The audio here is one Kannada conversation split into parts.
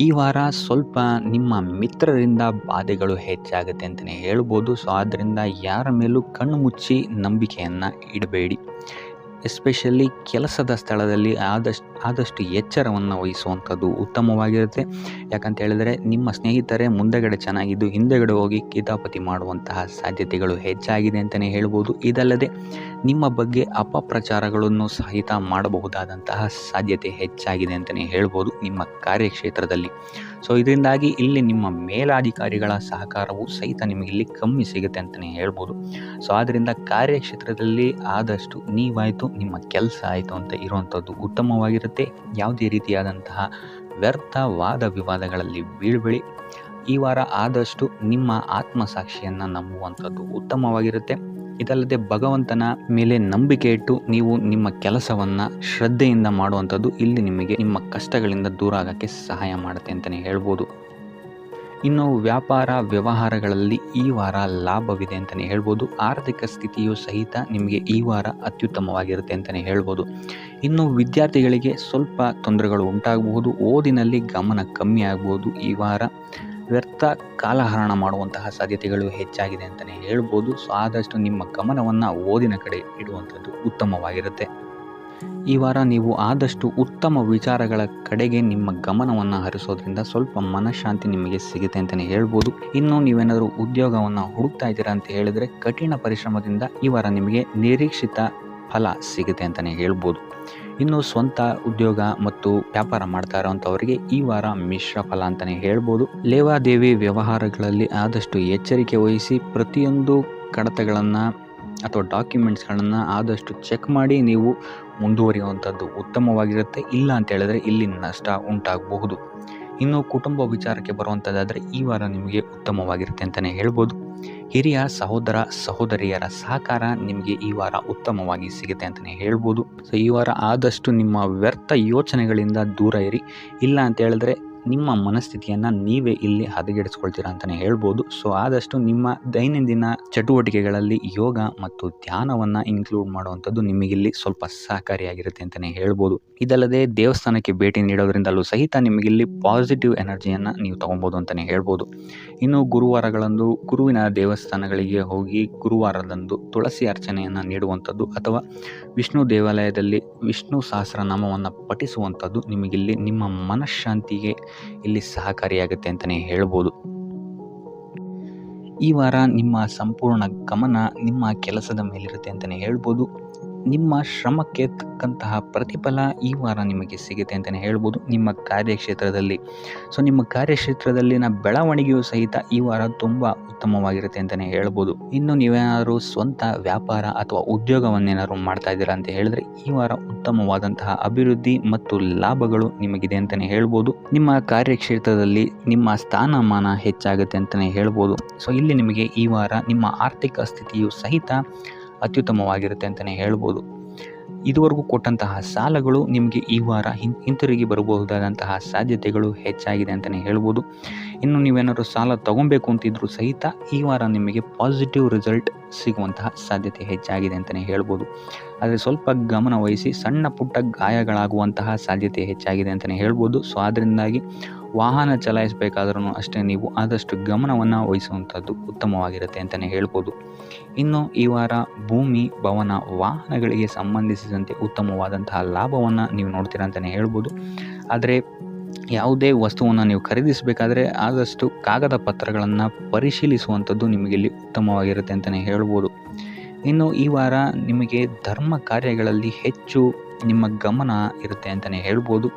ಈ ವಾರ ಸ್ವಲ್ಪ ನಿಮ್ಮ ಮಿತ್ರರಿಂದ ಬಾಧೆಗಳು ಹೆಚ್ಚಾಗುತ್ತೆ ಅಂತಲೇ ಹೇಳ್ಬೋದು. ಸೊ ಆದ್ದರಿಂದ ಯಾರ ಮೇಲೂ ಕಣ್ಣು ಮುಚ್ಚಿ ನಂಬಿಕೆಯನ್ನು ಇಡಬೇಡಿ. ಎಸ್ಪೆಷಲಿ ಕೆಲಸದ ಸ್ಥಳದಲ್ಲಿ ಆದಷ್ಟು ಎಚ್ಚರವನ್ನು ವಹಿಸುವಂಥದ್ದು ಉತ್ತಮವಾಗಿರುತ್ತೆ. ಯಾಕಂತ ಹೇಳಿದರೆ ನಿಮ್ಮ ಸ್ನೇಹಿತರೇ ಮುಂದೆಗಡೆ ಚೆನ್ನಾಗಿದ್ದು ಹಿಂದೆಗಡೆ ಹೋಗಿ ಕಿತಾಪತಿ ಮಾಡುವಂತಹ ಸಾಧ್ಯತೆಗಳು ಹೆಚ್ಚಾಗಿದೆ ಅಂತಲೇ ಹೇಳ್ಬೋದು. ಇದಲ್ಲದೆ ನಿಮ್ಮ ಬಗ್ಗೆ ಅಪಪ್ರಚಾರಗಳನ್ನು ಸಹಿತ ಮಾಡಬಹುದಾದಂತಹ ಸಾಧ್ಯತೆ ಹೆಚ್ಚಾಗಿದೆ ಅಂತಲೇ ಹೇಳ್ಬೋದು ನಿಮ್ಮ ಕಾರ್ಯಕ್ಷೇತ್ರದಲ್ಲಿ. ಸೊ ಇದರಿಂದಾಗಿ ಇಲ್ಲಿ ನಿಮ್ಮ ಮೇಲಾಧಿಕಾರಿಗಳ ಸಹಕಾರವು ಸಹಿತ ನಿಮಗೆ ಇಲ್ಲಿ ಕಮ್ಮಿ ಸಿಗುತ್ತೆ ಅಂತಲೇ ಹೇಳ್ಬೋದು. ಸೊ ಆದ್ದರಿಂದ ಕಾರ್ಯಕ್ಷೇತ್ರದಲ್ಲಿ ಆದಷ್ಟು ನೀವಾಯಿತು ನಿಮ್ಮ ಕೆಲಸ ಆಯಿತು ಅಂತ ಇರುವಂಥದ್ದು ಉತ್ತಮವಾಗಿರುತ್ತೆ. ಯಾವುದೇ ರೀತಿಯಾದಂತಹ ವ್ಯರ್ಥ ವಾದ ವಿವಾದಗಳಲ್ಲಿ ಬೀಳ್ಬೇಡಿ. ಈ ವಾರ ಆದಷ್ಟು ನಿಮ್ಮ ಆತ್ಮಸಾಕ್ಷಿಯನ್ನು ನಂಬುವಂಥದ್ದು ಉತ್ತಮವಾಗಿರುತ್ತೆ. ಇದಲ್ಲದೆ ಭಗವಂತನ ಮೇಲೆ ನಂಬಿಕೆ ಇಟ್ಟು ನೀವು ನಿಮ್ಮ ಕೆಲಸವನ್ನು ಶ್ರದ್ಧೆಯಿಂದ ಮಾಡುವಂಥದ್ದು ಇಲ್ಲಿ ನಿಮಗೆ ನಿಮ್ಮ ಕಷ್ಟಗಳಿಂದ ದೂರ ಆಗೋಕ್ಕೆ ಸಹಾಯ ಮಾಡುತ್ತೆ ಅಂತಲೇ ಹೇಳ್ಬೋದು. ಇನ್ನು ವ್ಯಾಪಾರ ವ್ಯವಹಾರಗಳಲ್ಲಿ ಈ ವಾರ ಲಾಭವಿದೆ ಅಂತಲೇ ಹೇಳ್ಬೋದು. ಆರ್ಥಿಕ ಸ್ಥಿತಿಯು ಸಹಿತ ನಿಮಗೆ ಈ ವಾರ ಅತ್ಯುತ್ತಮವಾಗಿರುತ್ತೆ ಅಂತಲೇ ಹೇಳ್ಬೋದು. ಇನ್ನು ವಿದ್ಯಾರ್ಥಿಗಳಿಗೆ ಸ್ವಲ್ಪ ತೊಂದರೆಗಳು ಉಂಟಾಗಬಹುದು. ಓದಿನಲ್ಲಿ ಗಮನ ಕಮ್ಮಿ ಆಗ್ಬೋದು. ಈ ವಾರ ವ್ಯರ್ಥ ಕಾಲಹರಣ ಮಾಡುವಂತಹ ಸಾಧ್ಯತೆಗಳು ಹೆಚ್ಚಾಗಿದೆ ಅಂತಲೇ ಹೇಳ್ಬೋದು. ಸೊ ಆದಷ್ಟು ನಿಮ್ಮ ಗಮನವನ್ನು ಓದಿನ ಕಡೆ ಇಡುವಂಥದ್ದು ಉತ್ತಮವಾಗಿರುತ್ತೆ. ಈ ವಾರ ನೀವು ಆದಷ್ಟು ಉತ್ತಮ ವಿಚಾರಗಳ ಕಡೆಗೆ ನಿಮ್ಮ ಗಮನವನ್ನು ಹರಿಸೋದ್ರಿಂದ ಸ್ವಲ್ಪ ಮನಃಶಾಂತಿ ನಿಮಗೆ ಸಿಗುತ್ತೆ ಅಂತಲೇ ಹೇಳ್ಬೋದು. ಇನ್ನು ನೀವೇನಾದರೂ ಉದ್ಯೋಗವನ್ನು ಹುಡುಕ್ತಾ ಇದ್ದೀರಾ ಅಂತ ಹೇಳಿದರೆ ಕಠಿಣ ಪರಿಶ್ರಮದಿಂದ ಈ ವಾರ ನಿಮಗೆ ನಿರೀಕ್ಷಿತ ಫಲ ಸಿಗುತ್ತೆ ಅಂತಲೇ ಹೇಳ್ಬೋದು. ಇನ್ನು ಸ್ವಂತ ಉದ್ಯೋಗ ಮತ್ತು ವ್ಯಾಪಾರ ಮಾಡ್ತಾ ಇರೋವಂಥವರಿಗೆ ಈ ವಾರ ಮಿಶ್ರ ಫಲ ಅಂತಲೇ ಹೇಳ್ಬೋದು. ಲೇವಾದೇವಿ ವ್ಯವಹಾರಗಳಲ್ಲಿ ಆದಷ್ಟು ಎಚ್ಚರಿಕೆ ವಹಿಸಿ ಪ್ರತಿಯೊಂದು ಕಡತಗಳನ್ನು ಅಥವಾ ಡಾಕ್ಯುಮೆಂಟ್ಸ್ಗಳನ್ನು ಆದಷ್ಟು ಚೆಕ್ ಮಾಡಿ ನೀವು ಮುಂದುವರಿಯುವಂಥದ್ದು ಉತ್ತಮವಾಗಿರುತ್ತೆ. ಇಲ್ಲ ಅಂತ ಹೇಳಿದ್ರೆ ಇಲ್ಲಿ ನಷ್ಟ ಉಂಟಾಗಬಹುದು. ಇನ್ನು ಕುಟುಂಬ ವಿಚಾರಕ್ಕೆ ಬರುವಂಥದ್ದಾದರೆ ಈ ವಾರ ನಿಮಗೆ ಉತ್ತಮವಾಗಿರುತ್ತೆ ಅಂತಲೇ ಹೇಳ್ಬೋದು. ಹಿರಿಯ ಸಹೋದರ ಸಹೋದರಿಯರ ಸಹಕಾರ ನಿಮಗೆ ಈ ವಾರ ಉತ್ತಮವಾಗಿ ಸಿಗುತ್ತೆ ಅಂತಲೇ ಹೇಳ್ಬೋದು. ಸೊ ಈ ವಾರ ಆದಷ್ಟು ನಿಮ್ಮ ವ್ಯರ್ಥ ಯೋಚನೆಗಳಿಂದ ದೂರ ಇರಿ. ಇಲ್ಲ ಅಂತ ಹೇಳಿದ್ರೆ ನಿಮ್ಮ ಮನಸ್ಥಿತಿಯನ್ನು ನೀವೇ ಇಲ್ಲಿ ಹದಗೆಡಿಸ್ಕೊಳ್ತೀರಾ ಅಂತಲೇ ಹೇಳ್ಬೋದು. ಸೊ ಆದಷ್ಟು ನಿಮ್ಮ ದೈನಂದಿನ ಚಟುವಟಿಕೆಗಳಲ್ಲಿ ಯೋಗ ಮತ್ತು ಧ್ಯಾನವನ್ನು ಇನ್ಕ್ಲೂಡ್ ಮಾಡುವಂಥದ್ದು ನಿಮಗಿಲ್ಲಿ ಸ್ವಲ್ಪ ಸಹಕಾರಿಯಾಗಿರುತ್ತೆ ಅಂತಲೇ ಹೇಳ್ಬೋದು. ಇದಲ್ಲದೆ ದೇವಸ್ಥಾನಕ್ಕೆ ಭೇಟಿ ನೀಡೋದ್ರಿಂದಲೂ ಸಹಿತ ನಿಮಗಿಲ್ಲಿ ಪಾಸಿಟಿವ್ ಎನರ್ಜಿಯನ್ನು ನೀವು ತೊಗೊಬೋದು ಅಂತಲೇ ಹೇಳ್ಬೋದು. ಇನ್ನು ಗುರುವಾರಗಳಂದು ಗುರುವಿನ ದೇವಸ್ಥಾನಗಳಿಗೆ ಹೋಗಿ ಗುರುವಾರದಂದು ತುಳಸಿ ಅರ್ಚನೆಯನ್ನು ನೀಡುವಂಥದ್ದು ಅಥವಾ ವಿಷ್ಣು ದೇವಾಲಯದಲ್ಲಿ ವಿಷ್ಣು ಸಹಸ್ರನಾಮವನ್ನು ಪಠಿಸುವಂಥದ್ದು ನಿಮಗಿಲ್ಲಿ ನಿಮ್ಮ ಮನಃಶಾಂತಿಗೆ ಇಲ್ಲಿ ಸಹಕಾರಿಯಾಗುತ್ತೆ ಅಂತಲೇ ಹೇಳ್ಬೋದು. ಈ ವಾರ ನಿಮ್ಮ ಸಂಪೂರ್ಣ ಗಮನ ನಿಮ್ಮ ಕೆಲಸದ ಮೇಲಿರುತ್ತೆ ಅಂತಲೇ ಹೇಳ್ಬೋದು. ನಿಮ್ಮ ಶ್ರಮಕ್ಕೆ ತಕ್ಕಂತಹ ಪ್ರತಿಫಲ ಈ ವಾರ ನಿಮಗೆ ಸಿಗುತ್ತೆ ಅಂತಲೇ ಹೇಳ್ಬೋದು ನಿಮ್ಮ ಕಾರ್ಯಕ್ಷೇತ್ರದಲ್ಲಿ. ಸೊ ನಿಮ್ಮ ಕಾರ್ಯಕ್ಷೇತ್ರದಲ್ಲಿನ ಬೆಳವಣಿಗೆಯೂ ಸಹಿತ ಈ ವಾರ ತುಂಬ ಉತ್ತಮವಾಗಿರುತ್ತೆ ಅಂತಲೇ ಹೇಳ್ಬೋದು. ಇನ್ನು ನೀವೇನಾದರೂ ಸ್ವಂತ ವ್ಯಾಪಾರ ಅಥವಾ ಉದ್ಯೋಗವನ್ನೇನಾದ್ರು ಮಾಡ್ತಾ ಇದ್ದೀರಾ ಅಂತ ಹೇಳಿದ್ರೆ ಈ ವಾರ ಉತ್ತಮವಾದಂತಹ ಅಭಿವೃದ್ಧಿ ಮತ್ತು ಲಾಭಗಳು ನಿಮಗಿದೆ ಅಂತಲೇ ಹೇಳ್ಬೋದು. ನಿಮ್ಮ ಕಾರ್ಯಕ್ಷೇತ್ರದಲ್ಲಿ ನಿಮ್ಮ ಸ್ಥಾನಮಾನ ಹೆಚ್ಚಾಗುತ್ತೆ ಅಂತಲೇ ಹೇಳ್ಬೋದು. ಸೊ ಇಲ್ಲಿ ನಿಮಗೆ ಈ ವಾರ ನಿಮ್ಮ ಆರ್ಥಿಕ ಸ್ಥಿತಿಯು ಸಹಿತ ಅತ್ಯುತ್ತಮವಾಗಿರುತ್ತೆ ಅಂತಲೇ ಹೇಳ್ಬೋದು. ಇದುವರೆಗೂ ಕೊಟ್ಟಂತಹ ಸಾಲಗಳು ನಿಮಗೆ ಈ ವಾರ ಹಿಂತಿರುಗಿ ಬರಬಹುದಾದಂತಹ ಸಾಧ್ಯತೆಗಳು ಹೆಚ್ಚಾಗಿದೆ ಅಂತಲೇ ಹೇಳ್ಬೋದು. ಇನ್ನು ನೀವೇನಾದರೂ ಸಾಲ ತೊಗೊಬೇಕು ಅಂತಿದ್ರೂ ಸಹಿತ ಈ ವಾರ ನಿಮಗೆ ಪಾಸಿಟಿವ್ ರಿಸಲ್ಟ್ ಸಿಗುವಂತಹ ಸಾಧ್ಯತೆ ಹೆಚ್ಚಾಗಿದೆ ಅಂತಲೇ ಹೇಳ್ಬೋದು. ಆದರೆ ಸ್ವಲ್ಪ ಗಮನ ವಹಿಸಿ ಸಣ್ಣ ಪುಟ್ಟ ಗಾಯಗಳಾಗುವಂತಹ ಸಾಧ್ಯತೆ ಹೆಚ್ಚಾಗಿದೆ ಅಂತಲೇ ಹೇಳ್ಬೋದು. ಸೊ ಅದರಿಂದಾಗಿ ವಾಹನ ಚಲಾಯಿಸಬೇಕಾದ್ರೂ ಅಷ್ಟೇ ನೀವು ಆದಷ್ಟು ಗಮನವನ್ನು ವಹಿಸುವಂಥದ್ದು ಉತ್ತಮವಾಗಿರುತ್ತೆ ಅಂತಲೇ ಹೇಳ್ಬೋದು. ಇನ್ನು ಈ ವಾರ ಭೂಮಿ ಭವನ ವಾಹನಗಳಿಗೆ ಸಂಬಂಧಿಸಿದಂತೆ ಉತ್ತಮವಾದಂತಹ ಲಾಭವನ್ನು ನೀವು ನೋಡ್ತೀರಾ ಅಂತಲೇ ಹೇಳ್ಬೋದು. ಆದರೆ ಯಾವುದೇ ವಸ್ತುವನ್ನು ನೀವು ಖರೀದಿಸಬೇಕಾದ್ರೆ ಆದಷ್ಟು ಕಾಗದ ಪತ್ರಗಳನ್ನು ಪರಿಶೀಲಿಸುವಂಥದ್ದು ನಿಮಗಿಲ್ಲಿ ಉತ್ತಮವಾಗಿರುತ್ತೆ ಅಂತಲೇ ಹೇಳ್ಬೋದು. ಇನ್ನು ಈ ವಾರ ನಿಮಗೆ ಧರ್ಮ ಕಾರ್ಯಗಳಲ್ಲಿ ಹೆಚ್ಚು ನಿಮ್ಮ ಗಮನ ಇರುತ್ತೆ ಅಂತಲೇ ಹೇಳ್ಬೋದು.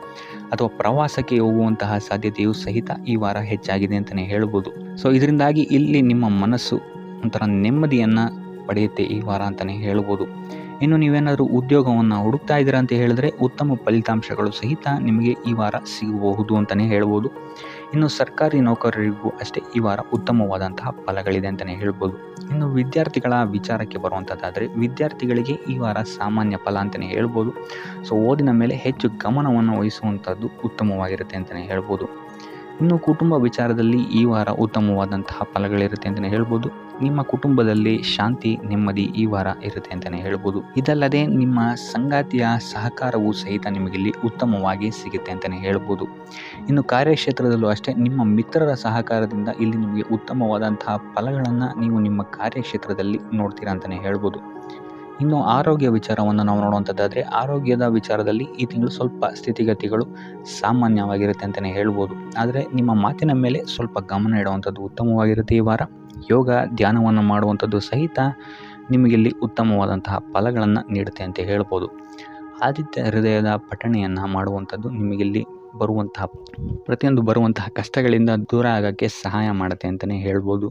ಅಥವಾ ಪ್ರವಾಸಕ್ಕೆ ಹೋಗುವಂತಹ ಸಾಧ್ಯತೆಯು ಸಹಿತ ಈ ವಾರ ಹೆಚ್ಚಾಗಿದೆ ಅಂತಲೇ ಹೇಳ್ಬೋದು. ಸೊ ಇದರಿಂದಾಗಿ ಇಲ್ಲಿ ನಿಮ್ಮ ಮನಸ್ಸು ಒಂಥರ ನೆಮ್ಮದಿಯನ್ನು ಪಡೆಯುತ್ತೆ ಈ ವಾರ ಅಂತಲೇ ಹೇಳ್ಬೋದು. ಇನ್ನು ನೀವೇನಾದರೂ ಉದ್ಯೋಗವನ್ನು ಹುಡುಕ್ತಾ ಇದ್ದೀರಾ ಅಂತ ಹೇಳಿದ್ರೆ ಉತ್ತಮ ಫಲಿತಾಂಶಗಳು ಸಹಿತ ನಿಮಗೆ ಈ ವಾರ ಸಿಗಬಹುದು ಅಂತಲೇ ಹೇಳ್ಬೋದು. ಇನ್ನು ಸರ್ಕಾರಿ ನೌಕರರಿಗೂ ಅಷ್ಟೇ ಈ ವಾರ ಉತ್ತಮವಾದಂತಹ ಫಲಗಳಿದೆ ಅಂತಲೇ ಹೇಳ್ಬೋದು. ಇನ್ನು ವಿದ್ಯಾರ್ಥಿಗಳ ವಿಚಾರಕ್ಕೆ ಬರುವಂಥದ್ದಾದರೆ ವಿದ್ಯಾರ್ಥಿಗಳಿಗೆ ಈ ವಾರ ಸಾಮಾನ್ಯ ಫಲ ಅಂತಲೇ ಹೇಳ್ಬೋದು. ಸೊ ಓದಿನ ಮೇಲೆ ಹೆಚ್ಚು ಗಮನವನ್ನು ವಹಿಸುವಂಥದ್ದು ಉತ್ತಮವಾಗಿರುತ್ತೆ ಅಂತಲೇ ಹೇಳ್ಬೋದು. ಇನ್ನು ಕುಟುಂಬ ವಿಚಾರದಲ್ಲಿ ಈ ವಾರ ಉತ್ತಮವಾದಂತಹ ಫಲಗಳಿರುತ್ತೆ ಅಂತಲೇ ಹೇಳ್ಬೋದು. ನಿಮ್ಮ ಕುಟುಂಬದಲ್ಲಿ ಶಾಂತಿ ನೆಮ್ಮದಿ ಈ ವಾರ ಇರುತ್ತೆ ಅಂತಲೇ ಹೇಳ್ಬೋದು. ಇದಲ್ಲದೆ ನಿಮ್ಮ ಸಂಗಾತಿಯ ಸಹಕಾರವೂ ಸಹಿತ ನಿಮಗಿಲ್ಲಿ ಉತ್ತಮವಾಗಿ ಸಿಗುತ್ತೆ ಅಂತಲೇ ಹೇಳ್ಬೋದು. ಇನ್ನು ಕಾರ್ಯಕ್ಷೇತ್ರದಲ್ಲೂ ಅಷ್ಟೇ ನಿಮ್ಮ ಮಿತ್ರರ ಸಹಕಾರದಿಂದ ಇಲ್ಲಿ ನಿಮಗೆ ಉತ್ತಮವಾದಂತಹ ಫಲಗಳನ್ನು ನೀವು ನಿಮ್ಮ ಕಾರ್ಯಕ್ಷೇತ್ರದಲ್ಲಿ ನೋಡ್ತೀರಾ ಅಂತಲೇ ಹೇಳ್ಬೋದು. ಇನ್ನು ಆರೋಗ್ಯ ವಿಚಾರವನ್ನು ನಾವು ನೋಡುವಂಥದ್ದಾದರೆ ಆರೋಗ್ಯದ ವಿಚಾರದಲ್ಲಿ ಈ ತಿಂಗಳು ಸ್ವಲ್ಪ ಸ್ಥಿತಿಗತಿಗಳು ಸಾಮಾನ್ಯವಾಗಿರುತ್ತೆ ಅಂತಲೇ ಹೇಳ್ಬೋದು. ಆದರೆ ನಿಮ್ಮ ಮಾತಿನ ಮೇಲೆ ಸ್ವಲ್ಪ ಗಮನ ಇಡುವಂಥದ್ದು ಉತ್ತಮವಾಗಿರುತ್ತೆ ಈ ವಾರ. ಯೋಗ ಧ್ಯಾನವನ್ನು ಮಾಡುವಂಥದ್ದು ಸಹಿತ ನಿಮಗಿಲ್ಲಿ ಉತ್ತಮವಾದಂತಹ ಫಲಗಳನ್ನು ನೀಡುತ್ತೆ ಅಂತ ಹೇಳ್ಬೋದು. ಆದಿತ್ಯ ಹೃದಯದ ಪಠಣೆಯನ್ನು ಮಾಡುವಂಥದ್ದು ನಿಮಗಿಲ್ಲಿ ಬರುವಂತಹ ಕಷ್ಟಗಳಿಂದ ದೂರ ಆಗೋಕ್ಕೆ ಸಹಾಯ ಮಾಡುತ್ತೆ ಅಂತಲೇ ಹೇಳ್ಬೋದು.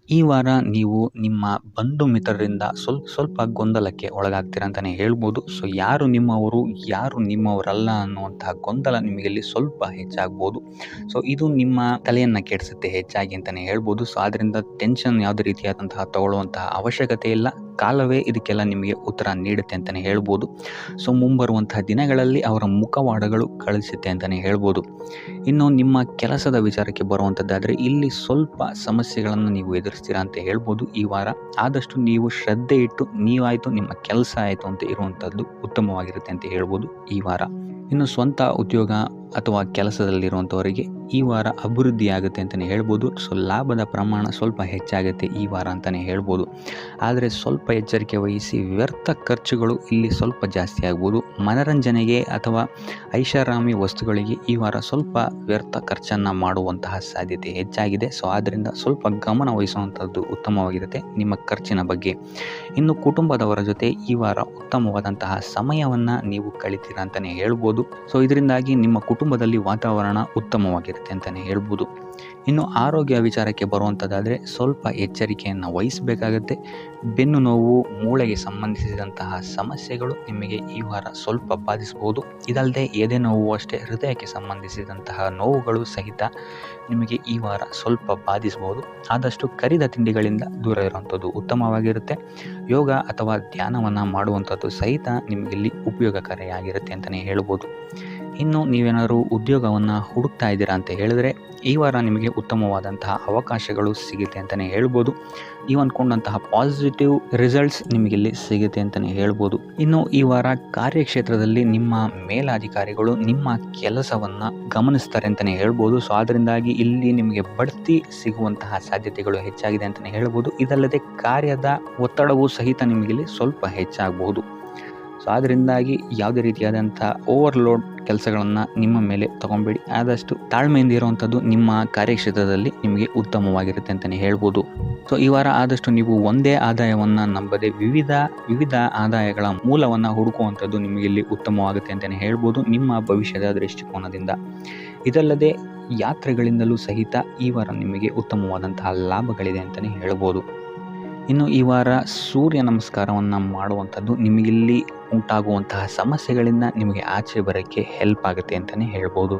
ಈ ವಾರ ನೀವು ನಿಮ್ಮ ಬಂಧು ಮಿತ್ರರಿಂದ ಸ್ವಲ್ಪ ಗೊಂದಲಕ್ಕೆ ಒಳಗಾಗ್ತೀರ ಅಂತಲೇ ಹೇಳ್ಬೋದು. ಸೊ ಯಾರು ನಿಮ್ಮವರು ಯಾರು ನಿಮ್ಮವರಲ್ಲ ಅನ್ನುವಂತಹ ಗೊಂದಲ ನಿಮಗಿಲ್ಲಿ ಸ್ವಲ್ಪ ಹೆಚ್ಚಾಗ್ಬೋದು. ಸೊ ಇದು ನಿಮ್ಮ ತಲೆಯನ್ನು ಕೆಡಿಸುತ್ತೆ ಹೆಚ್ಚಾಗಿ ಅಂತಲೇ ಹೇಳ್ಬೋದು. ಸೊ ಆದ್ದರಿಂದ ಟೆನ್ಷನ್ ಯಾವುದೇ ರೀತಿಯಾದಂತಹ ತಗೊಳ್ಳುವಂತಹ ಅವಶ್ಯಕತೆ ಇಲ್ಲ. ಕಾಲವೇ ಇದಕ್ಕೆಲ್ಲ ನಿಮಗೆ ಉತ್ತರ ನೀಡುತ್ತೆ ಅಂತಲೇ ಹೇಳ್ಬೋದು. ಸೊ ಮುಂಬರುವಂತಹ ದಿನಗಳಲ್ಲಿ ಅವರ ಮುಖವಾಡಗಳು ಕಳಿಸುತ್ತೆ ಅಂತಲೇ ಹೇಳ್ಬೋದು. ಇನ್ನು ನಿಮ್ಮ ಕೆಲಸದ ವಿಚಾರಕ್ಕೆ ಬರುವಂಥದ್ದಾದರೆ ಇಲ್ಲಿ ಸ್ವಲ್ಪ ಸಮಸ್ಯೆಗಳನ್ನು ನೀವು ಎದುರಿಸ್ತೀರಾ ಅಂತ ಹೇಳ್ಬೋದು. ಈ ವಾರ ಆದಷ್ಟು ನೀವು ಶ್ರದ್ಧೆ ಇಟ್ಟು ನೀವಾಯಿತು ನಿಮ್ಮ ಕೆಲಸ ಆಯಿತು ಅಂತ ಇರುವಂಥದ್ದು ಉತ್ತಮವಾಗಿರುತ್ತೆ ಅಂತ ಹೇಳ್ಬೋದು ಈ ವಾರ. ಇನ್ನು ಸ್ವಂತ ಉದ್ಯೋಗ ಅಥವಾ ಕೆಲಸದಲ್ಲಿರುವಂಥವರಿಗೆ ಈ ವಾರ ಅಭಿವೃದ್ಧಿ ಆಗುತ್ತೆ ಅಂತಲೇ ಹೇಳ್ಬೋದು. ಸೊ ಲಾಭದ ಪ್ರಮಾಣ ಸ್ವಲ್ಪ ಹೆಚ್ಚಾಗುತ್ತೆ ಈ ವಾರ ಅಂತಲೇ ಹೇಳ್ಬೋದು. ಆದರೆ ಸ್ವಲ್ಪ ಎಚ್ಚರಿಕೆ ವಹಿಸಿ, ವ್ಯರ್ಥ ಖರ್ಚುಗಳು ಇಲ್ಲಿ ಸ್ವಲ್ಪ ಜಾಸ್ತಿ ಆಗ್ಬೋದು. ಮನರಂಜನೆಗೆ ಅಥವಾ ಐಷಾರಾಮಿ ವಸ್ತುಗಳಿಗೆ ಈ ವಾರ ಸ್ವಲ್ಪ ವ್ಯರ್ಥ ಖರ್ಚನ್ನು ಮಾಡುವಂತಹ ಸಾಧ್ಯತೆ ಹೆಚ್ಚಾಗಿದೆ. ಸೊ ಆದ್ದರಿಂದ ಸ್ವಲ್ಪ ಗಮನ ವಹಿಸುವಂಥದ್ದು ಉತ್ತಮವಾಗಿರುತ್ತೆ ನಿಮ್ಮ ಖರ್ಚಿನ ಬಗ್ಗೆ. ಇನ್ನು ಕುಟುಂಬದವರ ಜೊತೆ ಈ ವಾರ ಉತ್ತಮವಾದಂತಹ ಸಮಯವನ್ನು ನೀವು ಕಳಿತೀರಾ ಅಂತಲೇ ಹೇಳ್ಬೋದು. ಸೊ ಇದರಿಂದಾಗಿ ನಿಮ್ಮ ಕುಟುಂಬದಲ್ಲಿ ವಾತಾವರಣ ಉತ್ತಮವಾಗಿರುತ್ತೆ ಅಂತಲೇ ಹೇಳ್ಬೋದು. ಇನ್ನು ಆರೋಗ್ಯ ವಿಚಾರಕ್ಕೆ ಬರುವಂಥದ್ದಾದರೆ ಸ್ವಲ್ಪ ಎಚ್ಚರಿಕೆಯನ್ನು ವಹಿಸಬೇಕಾಗತ್ತೆ. ಬೆನ್ನು ನೋವು, ಮೂಳೆಗೆ ಸಂಬಂಧಿಸಿದಂತಹ ಸಮಸ್ಯೆಗಳು ನಿಮಗೆ ಈ ವಾರ ಸ್ವಲ್ಪ ಬಾಧಿಸಬಹುದು. ಇದಲ್ಲದೆ ಎದೆ ನೋವು ಅಷ್ಟೇ, ಹೃದಯಕ್ಕೆ ಸಂಬಂಧಿಸಿದಂತಹ ನೋವುಗಳು ಸಹಿತ ನಿಮಗೆ ಈ ವಾರ ಸ್ವಲ್ಪ ಬಾಧಿಸಬಹುದು. ಆದಷ್ಟು ಕರಿದ ತಿಂಡಿಗಳಿಂದ ದೂರ ಇರುವಂಥದ್ದು ಉತ್ತಮವಾಗಿರುತ್ತೆ. ಯೋಗ ಅಥವಾ ಧ್ಯಾನವನ್ನು ಮಾಡುವಂಥದ್ದು ಸಹಿತ ನಿಮಗಿಲ್ಲಿ ಉಪಯೋಗಕಾರಿಯಾಗಿರುತ್ತೆ ಅಂತಲೇ ಹೇಳ್ಬೋದು. ಇನ್ನು ನೀವೇನಾದರೂ ಉದ್ಯೋಗವನ್ನು ಹುಡುಕ್ತಾ ಇದ್ದೀರಾ ಅಂತ ಹೇಳಿದ್ರೆ ಈ ವಾರ ನಿಮಗೆ ಉತ್ತಮವಾದಂತಹ ಅವಕಾಶಗಳು ಸಿಗುತ್ತೆ ಅಂತಲೇ ಹೇಳ್ಬೋದು. ನೀವು ಅಂದ್ಕೊಂಡಂತಹ ಪಾಸಿಟಿವ್ ರಿಸಲ್ಟ್ಸ್ ನಿಮಗಿಲ್ಲಿ ಸಿಗುತ್ತೆ ಅಂತಲೇ ಹೇಳ್ಬೋದು. ಇನ್ನು ಈ ವಾರ ಕಾರ್ಯಕ್ಷೇತ್ರದಲ್ಲಿ ನಿಮ್ಮ ಮೇಲಾಧಿಕಾರಿಗಳು ನಿಮ್ಮ ಕೆಲಸವನ್ನು ಗಮನಿಸ್ತಾರೆ ಅಂತಲೇ ಹೇಳ್ಬೋದು. ಸೊ ಅದರಿಂದಾಗಿ ಇಲ್ಲಿ ನಿಮಗೆ ಬಡ್ತಿ ಸಿಗುವಂತಹ ಸಾಧ್ಯತೆಗಳು ಹೆಚ್ಚಾಗಿದೆ ಅಂತಲೇ ಹೇಳ್ಬೋದು. ಇದಲ್ಲದೆ ಕಾರ್ಯದ ಒತ್ತಡವೂ ಸಹಿತ ನಿಮಗಿಲ್ಲಿ ಸ್ವಲ್ಪ ಹೆಚ್ಚಾಗಬಹುದು. ಸೊ ಅದರಿಂದಾಗಿ ಯಾವುದೇ ರೀತಿಯಾದಂಥ ಓವರ್ಲೋಡ್ ಕೆಲಸಗಳನ್ನು ನಿಮ್ಮ ಮೇಲೆ ತಗೊಬೇಡಿ. ಆದಷ್ಟು ತಾಳ್ಮೆಯಿಂದ ಇರುವಂಥದ್ದು ನಿಮ್ಮ ಕಾರ್ಯಕ್ಷೇತ್ರದಲ್ಲಿ ನಿಮಗೆ ಉತ್ತಮವಾಗಿರುತ್ತೆ ಅಂತಲೇ ಹೇಳ್ಬೋದು. ಸೊ ಈ ವಾರ ಆದಷ್ಟು ನೀವು ಒಂದೇ ಆದಾಯವನ್ನು ನಂಬದೆ ವಿವಿಧ ಆದಾಯಗಳ ಮೂಲವನ್ನು ಹುಡುಕುವಂಥದ್ದು ನಿಮಗೆ ಇಲ್ಲಿ ಉತ್ತಮವಾಗುತ್ತೆ ಅಂತಲೇ ಹೇಳ್ಬೋದು ನಿಮ್ಮ ಭವಿಷ್ಯದ ದೃಷ್ಟಿಕೋನದಿಂದ. ಇದಲ್ಲದೆ ಯಾತ್ರೆಗಳಿಂದಲೂ ಸಹಿತ ಈ ವಾರ ನಿಮಗೆ ಉತ್ತಮವಾದಂತಹ ಲಾಭಗಳಿದೆ ಅಂತಲೇ ಹೇಳ್ಬೋದು. ಇನ್ನು ಈ ವಾರ ಸೂರ್ಯ ನಮಸ್ಕಾರವನ್ನು ಮಾಡುವಂಥದ್ದು ನಿಮಗಿಲ್ಲಿ ಉಂಟಾಗುವಂತಹ ಸಮಸ್ಯೆಗಳಿಂದ ನಿಮಗೆ ಆಚೆ ಬರೋಕ್ಕೆ ಹೆಲ್ಪ್ ಆಗುತ್ತೆ ಅಂತಲೇ ಹೇಳ್ಬೋದು.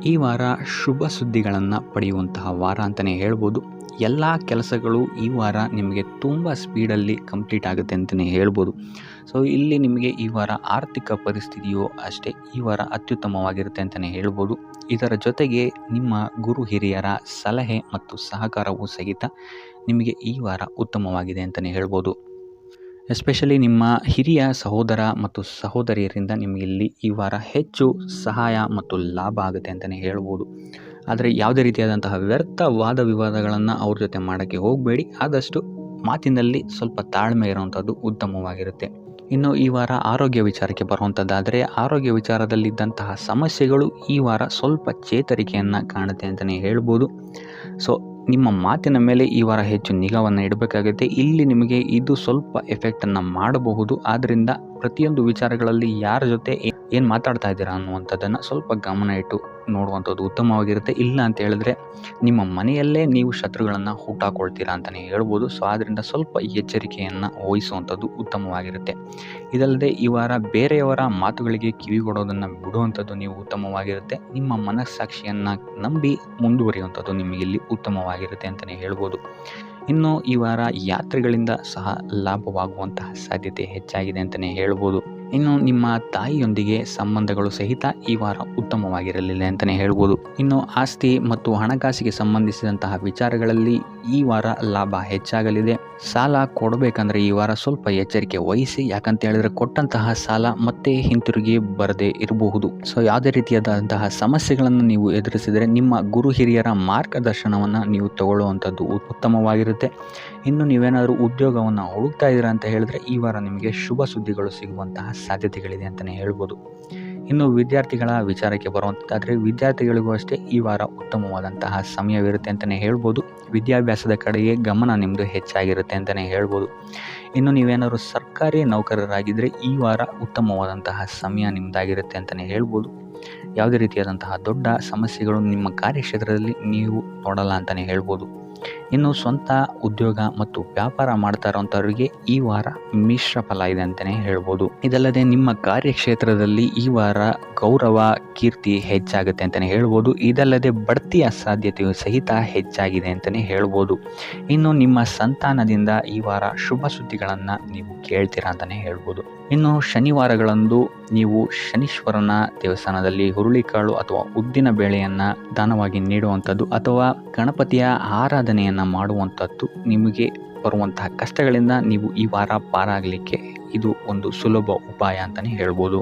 ಈ ವಾರ ಶುಭ ಸುದ್ದಿಗಳನ್ನು ಪಡೆಯುವಂತಹ ವಾರ ಅಂತಲೇ ಹೇಳ್ಬೋದು. ಎಲ್ಲ ಕೆಲಸಗಳು ಈ ವಾರ ನಿಮಗೆ ತುಂಬ ಸ್ಪೀಡಲ್ಲಿ ಕಂಪ್ಲೀಟ್ ಆಗುತ್ತೆ ಅಂತಲೇ ಹೇಳ್ಬೋದು. ಸೊ ಇಲ್ಲಿ ನಿಮಗೆ ಈ ವಾರ ಆರ್ಥಿಕ ಪರಿಸ್ಥಿತಿಯು ಅಷ್ಟೇ ಈ ವಾರ ಅತ್ಯುತ್ತಮವಾಗಿರುತ್ತೆ ಅಂತಲೇ ಹೇಳ್ಬೋದು. ಇದರ ಜೊತೆಗೆ ನಿಮ್ಮ ಗುರು ಹಿರಿಯರ ಸಲಹೆ ಮತ್ತು ಸಹಕಾರವೂ ಸಹಿತ ನಿಮಗೆ ಈ ವಾರ ಉತ್ತಮವಾಗಿದೆ ಅಂತಲೇ ಹೇಳ್ಬೋದು. ಎಸ್ಪೆಷಲಿ ನಿಮ್ಮ ಹಿರಿಯ ಸಹೋದರ ಮತ್ತು ಸಹೋದರಿಯರಿಂದ ನಿಮಗೆ ಇಲ್ಲಿ ಈ ವಾರ ಹೆಚ್ಚು ಸಹಾಯ ಮತ್ತು ಲಾಭ ಆಗುತ್ತೆ ಅಂತಲೇ ಹೇಳ್ಬೋದು. ಆದರೆ ಯಾವುದೇ ರೀತಿಯಾದಂತಹ ವ್ಯರ್ಥ ವಾದ ವಿವಾದಗಳನ್ನು ಅವ್ರ ಜೊತೆ ಮಾಡೋಕ್ಕೆ ಹೋಗಬೇಡಿ. ಆದಷ್ಟು ಮಾತಿನಲ್ಲಿ ಸ್ವಲ್ಪ ತಾಳ್ಮೆ ಇರುವಂಥದ್ದು ಉತ್ತಮವಾಗಿರುತ್ತೆ. ಇನ್ನು ಈ ವಾರ ಆರೋಗ್ಯ ವಿಚಾರಕ್ಕೆ ಬರುವಂಥದ್ದಾದರೆ ಆರೋಗ್ಯ ವಿಚಾರದಲ್ಲಿದ್ದಂತಹ ಸಮಸ್ಯೆಗಳು ಈ ವಾರ ಸ್ವಲ್ಪ ಚೇತರಿಕೆಯನ್ನು ಕಾಣುತ್ತೆ ಅಂತಲೇ ಹೇಳ್ಬೋದು. ಸೊ ನಿಮ್ಮ ಮಾತಿನ ಮೇಲೆ ಈ ವಾರ ಹೆಚ್ಚು ನಿಗಾವನ್ನು ಇಡಬೇಕಾಗುತ್ತೆ. ಇಲ್ಲಿ ನಿಮಗೆ ಇದು ಸ್ವಲ್ಪ ಎಫೆಕ್ಟನ್ನು ಮಾಡಬಹುದು. ಆದ್ದರಿಂದ ಪ್ರತಿಯೊಂದು ವಿಚಾರಗಳಲ್ಲಿ ಯಾರ ಜೊತೆ ಏನು ಮಾತಾಡ್ತಾ ಇದ್ದೀರಾ ಅನ್ನುವಂಥದ್ದನ್ನು ಸ್ವಲ್ಪ ಗಮನ ಇಟ್ಟು ನೋಡುವಂಥದ್ದು ಉತ್ತಮವಾಗಿರುತ್ತೆ. ಇಲ್ಲ ಅಂತ ಹೇಳಿದ್ರೆ ನಿಮ್ಮ ಮನೆಯಲ್ಲೇ ನೀವು ಶತ್ರುಗಳನ್ನು ಹುಟ್ಟಾಕೊಳ್ತೀರಾ ಅಂತಲೇ ಹೇಳ್ಬೋದು. ಸೊ ಆದ್ದರಿಂದ ಸ್ವಲ್ಪ ಎಚ್ಚರಿಕೆಯನ್ನು ವಹಿಸುವಂಥದ್ದು ಉತ್ತಮವಾಗಿರುತ್ತೆ. ಇದಲ್ಲದೆ ಈ ವಾರ ಬೇರೆಯವರ ಮಾತುಗಳಿಗೆ ಕಿವಿಗೊಡೋದನ್ನು ಬಿಡುವಂಥದ್ದು ನೀವು ಉತ್ತಮವಾಗಿರುತ್ತೆ. ನಿಮ್ಮ ಮನಸ್ಸಾಕ್ಷಿಯನ್ನು ನಂಬಿ ಮುಂದುವರಿಯುವಂಥದ್ದು ನಿಮಗಿಲ್ಲಿ ಉತ್ತಮವಾಗಿರುತ್ತೆ ಅಂತಲೇ ಹೇಳ್ಬೋದು. ಇನ್ನು ಈ ವಾರ ಯಾತ್ರೆಗಳಿಂದ ಸಹ ಲಾಭವಾಗುವಂತಹ ಸಾಧ್ಯತೆ ಹೆಚ್ಚಾಗಿದೆ ಅಂತಲೇ ಹೇಳ್ಬೋದು. ಇನ್ನು ನಿಮ್ಮ ತಾಯಿಯೊಂದಿಗೆ ಸಂಬಂಧಗಳು ಸಹಿತ ಈ ವಾರ ಉತ್ತಮವಾಗಿರಲಿಲ್ಲ ಅಂತಲೇ ಹೇಳ್ಬೋದು. ಇನ್ನು ಆಸ್ತಿ ಮತ್ತು ಹಣಕಾಸಿಗೆ ಸಂಬಂಧಿಸಿದಂತಹ ವಿಚಾರಗಳಲ್ಲಿ ಈ ವಾರ ಲಾಭ ಹೆಚ್ಚಾಗಲಿದೆ. ಸಾಲ ಕೊಡಬೇಕಂದ್ರೆ ಈ ವಾರ ಸ್ವಲ್ಪ ಎಚ್ಚರಿಕೆ ವಹಿಸಿ, ಯಾಕಂತ ಹೇಳಿದ್ರೆ ಕೊಟ್ಟಂತಹ ಸಾಲ ಮತ್ತೆ ಹಿಂತಿರುಗಿ ಬರದೇ ಇರಬಹುದು. ಸೊ ಯಾವುದೇ ರೀತಿಯಾದಂತಹ ಸಮಸ್ಯೆಗಳನ್ನು ನೀವು ಎದುರಿಸಿದರೆ ನಿಮ್ಮ ಗುರು ಹಿರಿಯರ ಮಾರ್ಗದರ್ಶನವನ್ನು ನೀವು ತಗೊಳ್ಳುವಂಥದ್ದು ಉತ್ತಮವಾಗಿರುತ್ತೆ. ಇನ್ನು ನೀವೇನಾದರೂ ಉದ್ಯೋಗವನ್ನು ಹುಡುಕ್ತಾ ಇದ್ದೀರಾ ಅಂತ ಹೇಳಿದ್ರೆ ಈ ವಾರ ನಿಮಗೆ ಶುಭ ಸುದ್ದಿಗಳು ಸಿಗುವಂತಹ ಸಾಧ್ಯತೆಗಳಿದೆ ಅಂತಲೇ ಹೇಳ್ಬೋದು. ಇನ್ನು ವಿದ್ಯಾರ್ಥಿಗಳ ವಿಚಾರಕ್ಕೆ ಬರುವಂಥದ್ದಾದರೆ ವಿದ್ಯಾರ್ಥಿಗಳಿಗೂ ಅಷ್ಟೇ ಈ ವಾರ ಉತ್ತಮವಾದಂತಹ ಸಮಯವಿರುತ್ತೆ ಅಂತಲೇ ಹೇಳ್ಬೋದು. ವಿದ್ಯಾಭ್ಯಾಸದ ಕಡೆಗೆ ಗಮನ ನಿಮ್ಮದು ಹೆಚ್ಚಾಗಿರುತ್ತೆ ಅಂತಲೇ ಹೇಳ್ಬೋದು. ಇನ್ನು ನೀವೇನಾದರೂ ಸರ್ಕಾರಿ ನೌಕರರಾಗಿದ್ದರೆ ಈ ವಾರ ಉತ್ತಮವಾದಂತಹ ಸಮಯ ನಿಮ್ಮದಾಗಿರುತ್ತೆ ಅಂತಲೇ ಹೇಳ್ಬೋದು. ಯಾವುದೇ ರೀತಿಯಾದಂತಹ ದೊಡ್ಡ ಸಮಸ್ಯೆಗಳು ನಿಮ್ಮ ಕಾರ್ಯಕ್ಷೇತ್ರದಲ್ಲಿ ನೀವು ನೋಡಲ್ಲ ಅಂತಲೇ ಹೇಳ್ಬೋದು. ಇನ್ನು ಸ್ವಂತ ಉದ್ಯೋಗ ಮತ್ತು ವ್ಯಾಪಾರ ಮಾಡ್ತಾ ಇರೋಂಥವ್ರಿಗೆ ಈ ವಾರ ಮಿಶ್ರ ಫಲ ಇದೆ ಅಂತಲೇ ಹೇಳ್ಬೋದು. ಇದಲ್ಲದೆ ನಿಮ್ಮ ಕಾರ್ಯಕ್ಷೇತ್ರದಲ್ಲಿ ಈ ವಾರ ಗೌರವ ಕೀರ್ತಿ ಹೆಚ್ಚಾಗುತ್ತೆ ಅಂತಲೇ ಹೇಳ್ಬೋದು. ಇದಲ್ಲದೆ ಬಡ್ತಿಯ ಸಾಧ್ಯತೆಯು ಸಹಿತ ಹೆಚ್ಚಾಗಿದೆ ಅಂತಲೇ ಹೇಳ್ಬೋದು. ಇನ್ನು ನಿಮ್ಮ ಸಂತಾನದಿಂದ ಈ ವಾರ ಶುಭ ಸುದ್ದಿಗಳನ್ನು ನೀವು ಕೇಳ್ತೀರಾ ಅಂತಲೇ ಹೇಳ್ಬೋದು. ಇನ್ನು ಶನಿವಾರಗಳಂದು ನೀವು ಶನೀಶ್ವರನ ದೇವಸ್ಥಾನದಲ್ಲಿ ಹುರುಳಿಕಾಳು ಅಥವಾ ಉದ್ದಿನ ಬೇಳೆಯನ್ನು ದಾನವಾಗಿ ನೀಡುವಂಥದ್ದು ಅಥವಾ ಗಣಪತಿಯ ಆರಾಧನೆಯನ್ನು ಮಾಡುವಂಥದ್ದು ನಿಮಗೆ ಬರುವಂತಹ ಕಷ್ಟಗಳಿಂದ ನೀವು ಈ ವಾರ ಪಾರಾಗಲಿಕ್ಕೆ ಇದು ಒಂದು ಸುಲಭ ಉಪಾಯ ಅಂತಲೇ ಹೇಳ್ಬೋದು.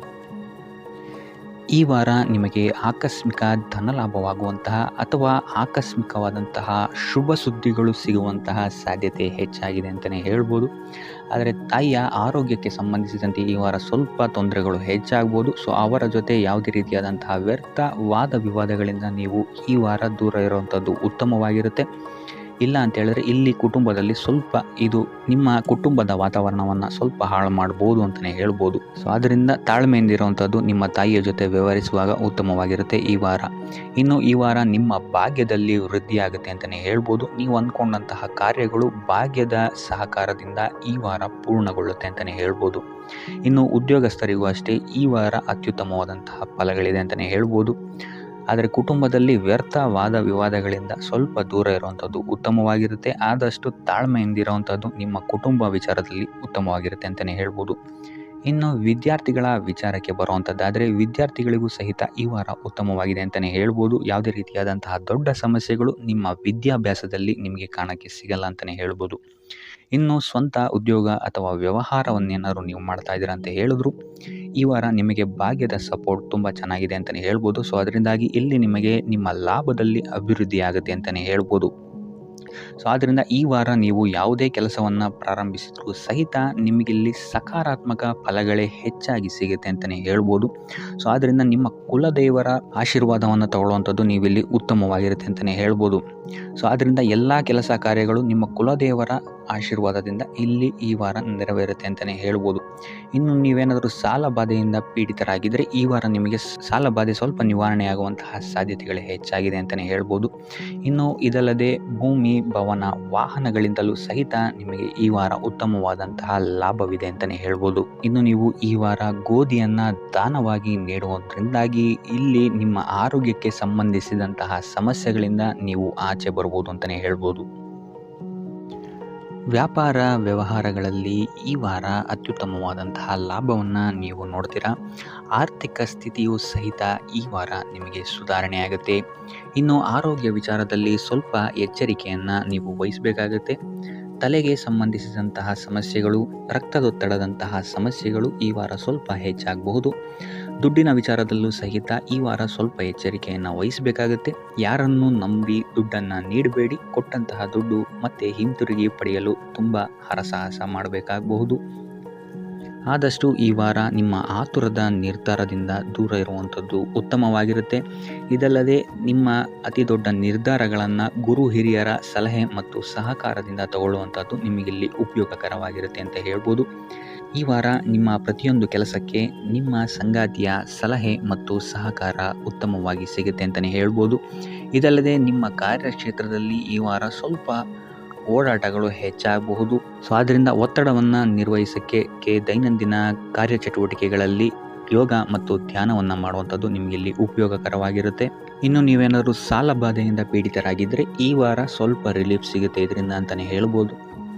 ಈ ವಾರ ನಿಮಗೆ ಆಕಸ್ಮಿಕ ಧನಲಾಭವಾಗುವಂತಹ ಅಥವಾ ಆಕಸ್ಮಿಕವಾದಂತಹ ಶುಭ ಸುದ್ದಿಗಳು ಸಿಗುವಂತಹ ಸಾಧ್ಯತೆ ಹೆಚ್ಚಾಗಿದೆ ಅಂತಲೇ ಹೇಳ್ಬೋದು. ಆದರೆ ತಾಯಿಯ ಆರೋಗ್ಯಕ್ಕೆ ಸಂಬಂಧಿಸಿದಂತೆ ಈ ವಾರ ಸ್ವಲ್ಪ ತೊಂದರೆಗಳು ಹೆಚ್ಚಾಗ್ಬೋದು. ಸೊ ಅವರ ಜೊತೆ ಯಾವುದೇ ರೀತಿಯಾದಂತಹ ವ್ಯರ್ಥ ವಾದ ವಿವಾದಗಳಿಂದ ನೀವು ಈ ವಾರ ದೂರ ಇರುವಂಥದ್ದು ಉತ್ತಮವಾಗಿರುತ್ತೆ. ಇಲ್ಲ ಅಂತ ಹೇಳಿದ್ರೆ ಇಲ್ಲಿ ಕುಟುಂಬದಲ್ಲಿ ಸ್ವಲ್ಪ ಇದು ನಿಮ್ಮ ಕುಟುಂಬದ ವಾತಾವರಣವನ್ನು ಸ್ವಲ್ಪ ಹಾಳು ಮಾಡ್ಬೋದು ಅಂತಲೇ ಹೇಳ್ಬೋದು. ಸೊ ಅದರಿಂದ ತಾಳ್ಮೆಯಿಂದ ಇರುವಂಥದ್ದು ನಿಮ್ಮ ತಾಯಿಯ ಜೊತೆ ವ್ಯವಹರಿಸುವಾಗ ಉತ್ತಮವಾಗಿರುತ್ತೆ ಈ ವಾರ. ಇನ್ನು ಈ ವಾರ ನಿಮ್ಮ ಭಾಗ್ಯದಲ್ಲಿ ವೃದ್ಧಿಯಾಗುತ್ತೆ ಅಂತಲೇ ಹೇಳ್ಬೋದು. ನೀವು ಅಂದ್ಕೊಂಡಂತಹ ಕಾರ್ಯಗಳು ಭಾಗ್ಯದ ಸಹಕಾರದಿಂದ ಈ ವಾರ ಪೂರ್ಣಗೊಳ್ಳುತ್ತೆ ಅಂತಲೇ ಹೇಳ್ಬೋದು. ಇನ್ನು ಉದ್ಯೋಗಸ್ಥರಿಗೂ ಅಷ್ಟೇ ಈ ವಾರ ಅತ್ಯುತ್ತಮವಾದಂತಹ ಫಲಗಳಿದೆ ಅಂತಲೇ ಹೇಳ್ಬೋದು. ಆದರೆ ಕುಟುಂಬದಲ್ಲಿ ವ್ಯರ್ಥ ವಾದ ವಿವಾದಗಳಿಂದ ಸ್ವಲ್ಪ ದೂರ ಇರುವಂಥದ್ದು ಉತ್ತಮವಾಗಿರುತ್ತೆ. ಆದಷ್ಟು ತಾಳ್ಮೆಯಿಂದ ಇರುವಂಥದ್ದು ನಿಮ್ಮ ಕುಟುಂಬ ವಿಚಾರದಲ್ಲಿ ಉತ್ತಮವಾಗಿರುತ್ತೆ ಅಂತಲೇ ಹೇಳ್ಬೋದು. ಇನ್ನು ವಿದ್ಯಾರ್ಥಿಗಳ ವಿಚಾರಕ್ಕೆ ಬರುವಂಥದ್ದಾದರೆ ವಿದ್ಯಾರ್ಥಿಗಳಿಗೂ ಸಹಿತ ಈ ವಾರ ಉತ್ತಮವಾಗಿದೆ ಅಂತಲೇ ಹೇಳ್ಬೋದು. ಯಾವುದೇ ರೀತಿಯಾದಂತಹ ದೊಡ್ಡ ಸಮಸ್ಯೆಗಳು ನಿಮ್ಮ ವಿದ್ಯಾಭ್ಯಾಸದಲ್ಲಿ ನಿಮಗೆ ಕಾಣಕ್ಕೆ ಸಿಗಲ್ಲ ಅಂತಲೇ ಹೇಳ್ಬೋದು. ಇನ್ನು ಸ್ವಂತ ಉದ್ಯೋಗ ಅಥವಾ ವ್ಯವಹಾರವನ್ನೇನಾದ್ರು ನೀವು ಮಾಡ್ತಾ ಇದ್ದೀರಾ ಅಂತ ಹೇಳಿದ್ರು ಈ ವಾರ ನಿಮಗೆ ಭಾಗ್ಯದ ಸಪೋರ್ಟ್ ತುಂಬ ಚೆನ್ನಾಗಿದೆ ಅಂತಲೇ ಹೇಳ್ಬೋದು. ಸೊ ಅದರಿಂದಾಗಿ ಇಲ್ಲಿ ನಿಮಗೆ ನಿಮ್ಮ ಲಾಭದಲ್ಲಿ ಅಭಿವೃದ್ಧಿ ಆಗುತ್ತೆ ಅಂತಲೇ ಹೇಳ್ಬೋದು. ಸೊ ಆದ್ದರಿಂದ ಈ ವಾರ ನೀವು ಯಾವುದೇ ಕೆಲಸವನ್ನು ಪ್ರಾರಂಭಿಸಿದ್ರೂ ಸಹಿತ ನಿಮಗಿಲ್ಲಿ ಸಕಾರಾತ್ಮಕ ಫಲಗಳೇ ಹೆಚ್ಚಾಗಿ ಸಿಗುತ್ತೆ ಅಂತಲೇ ಹೇಳ್ಬೋದು. ಸೊ ಆದ್ದರಿಂದ ನಿಮ್ಮ ಕುಲದೇವರ ಆಶೀರ್ವಾದವನ್ನು ತಗೊಳ್ಳುವಂಥದ್ದು ನೀವಿಲ್ಲಿ ಉತ್ತಮವಾಗಿರುತ್ತೆ ಅಂತಲೇ ಹೇಳ್ಬೋದು. ಸೊ ಆದ್ದರಿಂದ ಎಲ್ಲ ಕೆಲಸ ಕಾರ್ಯಗಳು ನಿಮ್ಮ ಕುಲದೇವರ ಆಶೀರ್ವಾದದಿಂದ ಇಲ್ಲಿ ಈ ವಾರ ನೆರವೇರುತ್ತೆ ಅಂತಲೇ ಹೇಳ್ಬೋದು. ಇನ್ನು ನೀವೇನಾದರೂ ಸಾಲ ಬಾಧೆಯಿಂದ ಪೀಡಿತರಾಗಿದ್ದರೆ ಈ ವಾರ ನಿಮಗೆ ಸಾಲ ಬಾಧೆ ಸ್ವಲ್ಪ ನಿವಾರಣೆ ಆಗುವಂತಹ ಸಾಧ್ಯತೆಗಳು ಹೆಚ್ಚಾಗಿದೆ ಅಂತಲೇ ಹೇಳ್ಬೋದು. ಇನ್ನು ಇದಲ್ಲದೆ ಭೂಮಿ, ಭವನ, ವಾಹನಗಳಿಂದಲೂ ಸಹಿತ ನಿಮಗೆ ಈ ವಾರ ಉತ್ತಮವಾದಂತಹ ಲಾಭವಿದೆ ಅಂತಲೇ ಹೇಳ್ಬೋದು. ಇನ್ನು ನೀವು ಈ ವಾರ ಗೋಧಿಯನ್ನು ದಾನವಾಗಿ ನೀಡುವುದರಿಂದಾಗಿ ಇಲ್ಲಿ ನಿಮ್ಮ ಆರೋಗ್ಯಕ್ಕೆ ಸಂಬಂಧಿಸಿದಂತಹ ಸಮಸ್ಯೆಗಳಿಂದ ನೀವು ಆಚೆ ಬರ್ಬೋದು ಅಂತಲೇ ಹೇಳ್ಬೋದು. ವ್ಯಾಪಾರ ವ್ಯವಹಾರಗಳಲ್ಲಿ ಈ ವಾರ ಅತ್ಯುತ್ತಮವಾದಂತಹ ಲಾಭವನ್ನು ನೀವು ನೋಡ್ತೀರಾ. ಆರ್ಥಿಕ ಸ್ಥಿತಿಯು ಸಹಿತ ಈ ವಾರ ನಿಮಗೆ ಸುಧಾರಣೆಯಾಗುತ್ತೆ. ಇನ್ನು ಆರೋಗ್ಯ ವಿಚಾರದಲ್ಲಿ ಸ್ವಲ್ಪ ಎಚ್ಚರಿಕೆಯನ್ನು ನೀವು ವಹಿಸಬೇಕಾಗುತ್ತೆ. ತಲೆಗೆ ಸಂಬಂಧಿಸಿದಂತಹ ಸಮಸ್ಯೆಗಳು, ರಕ್ತದೊತ್ತಡದಂತಹ ಸಮಸ್ಯೆಗಳು ಈ ವಾರ ಸ್ವಲ್ಪ ಹೆಚ್ಚಾಗಬಹುದು. ದುಡ್ಡಿನ ವಿಚಾರದಲ್ಲೂ ಸಹಿತ ಈ ವಾರ ಸ್ವಲ್ಪ ಎಚ್ಚರಿಕೆಯನ್ನು ವಹಿಸಬೇಕಾಗುತ್ತೆ. ಯಾರನ್ನು ನಂಬಿ ದುಡ್ಡನ್ನು ನೀಡಬೇಡಿ. ಕೊಟ್ಟಂತಹ ದುಡ್ಡು ಮತ್ತೆ ಹಿಂತಿರುಗಿ ಪಡೆಯಲು ತುಂಬ ಹರಸಾಹಸ ಮಾಡಬೇಕಾಗಬಹುದು. ಆದಷ್ಟು ಈ ವಾರ ನಿಮ್ಮ ಆತುರದ ನಿರ್ಧಾರದಿಂದ ದೂರ ಇರುವಂಥದ್ದು ಉತ್ತಮವಾಗಿರುತ್ತೆ. ಇದಲ್ಲದೆ ನಿಮ್ಮ ಅತಿ ದೊಡ್ಡ ನಿರ್ಧಾರಗಳನ್ನು ಗುರು ಹಿರಿಯರ ಸಲಹೆ ಮತ್ತು ಸಹಕಾರದಿಂದ ತಗೊಳ್ಳುವಂಥದ್ದು ನಿಮಗಿಲ್ಲಿ ಉಪಯೋಗಕರವಾಗಿರುತ್ತೆ ಅಂತ ಹೇಳ್ಬೋದು. ಈ ವಾರ ನಿಮ್ಮ ಪ್ರತಿಯೊಂದು ಕೆಲಸಕ್ಕೆ ನಿಮ್ಮ ಸಂಗಾತಿಯ ಸಲಹೆ ಮತ್ತು ಸಹಕಾರ ಉತ್ತಮವಾಗಿ ಸಿಗುತ್ತೆ ಅಂತಲೇ ಹೇಳ್ಬೋದು. ಇದಲ್ಲದೆ ನಿಮ್ಮ ಕಾರ್ಯಕ್ಷೇತ್ರದಲ್ಲಿ ಈ ವಾರ ಸ್ವಲ್ಪ ಓಡಾಟಗಳು ಹೆಚ್ಚಾಗಬಹುದು. ಸೊ ಆದ್ದರಿಂದ ಒತ್ತಡವನ್ನು ನಿರ್ವಹಿಸೋಕ್ಕೆ ದೈನಂದಿನ ಕಾರ್ಯಚಟುವಟಿಕೆಗಳಲ್ಲಿ ಯೋಗ ಮತ್ತು ಧ್ಯಾನವನ್ನು ಮಾಡುವಂಥದ್ದು ನಿಮಗಿಲ್ಲಿ ಉಪಯೋಗಕರವಾಗಿರುತ್ತೆ. ಇನ್ನು ನೀವೇನಾದರೂ ಸಾಲ ಬಾಧೆಯಿಂದ ಪೀಡಿತರಾಗಿದ್ದರೆ ಈ ವಾರ ಸ್ವಲ್ಪ ರಿಲೀಫ್ ಸಿಗುತ್ತೆ ಇದರಿಂದ ಅಂತಲೇ ಹೇಳ್ಬೋದು.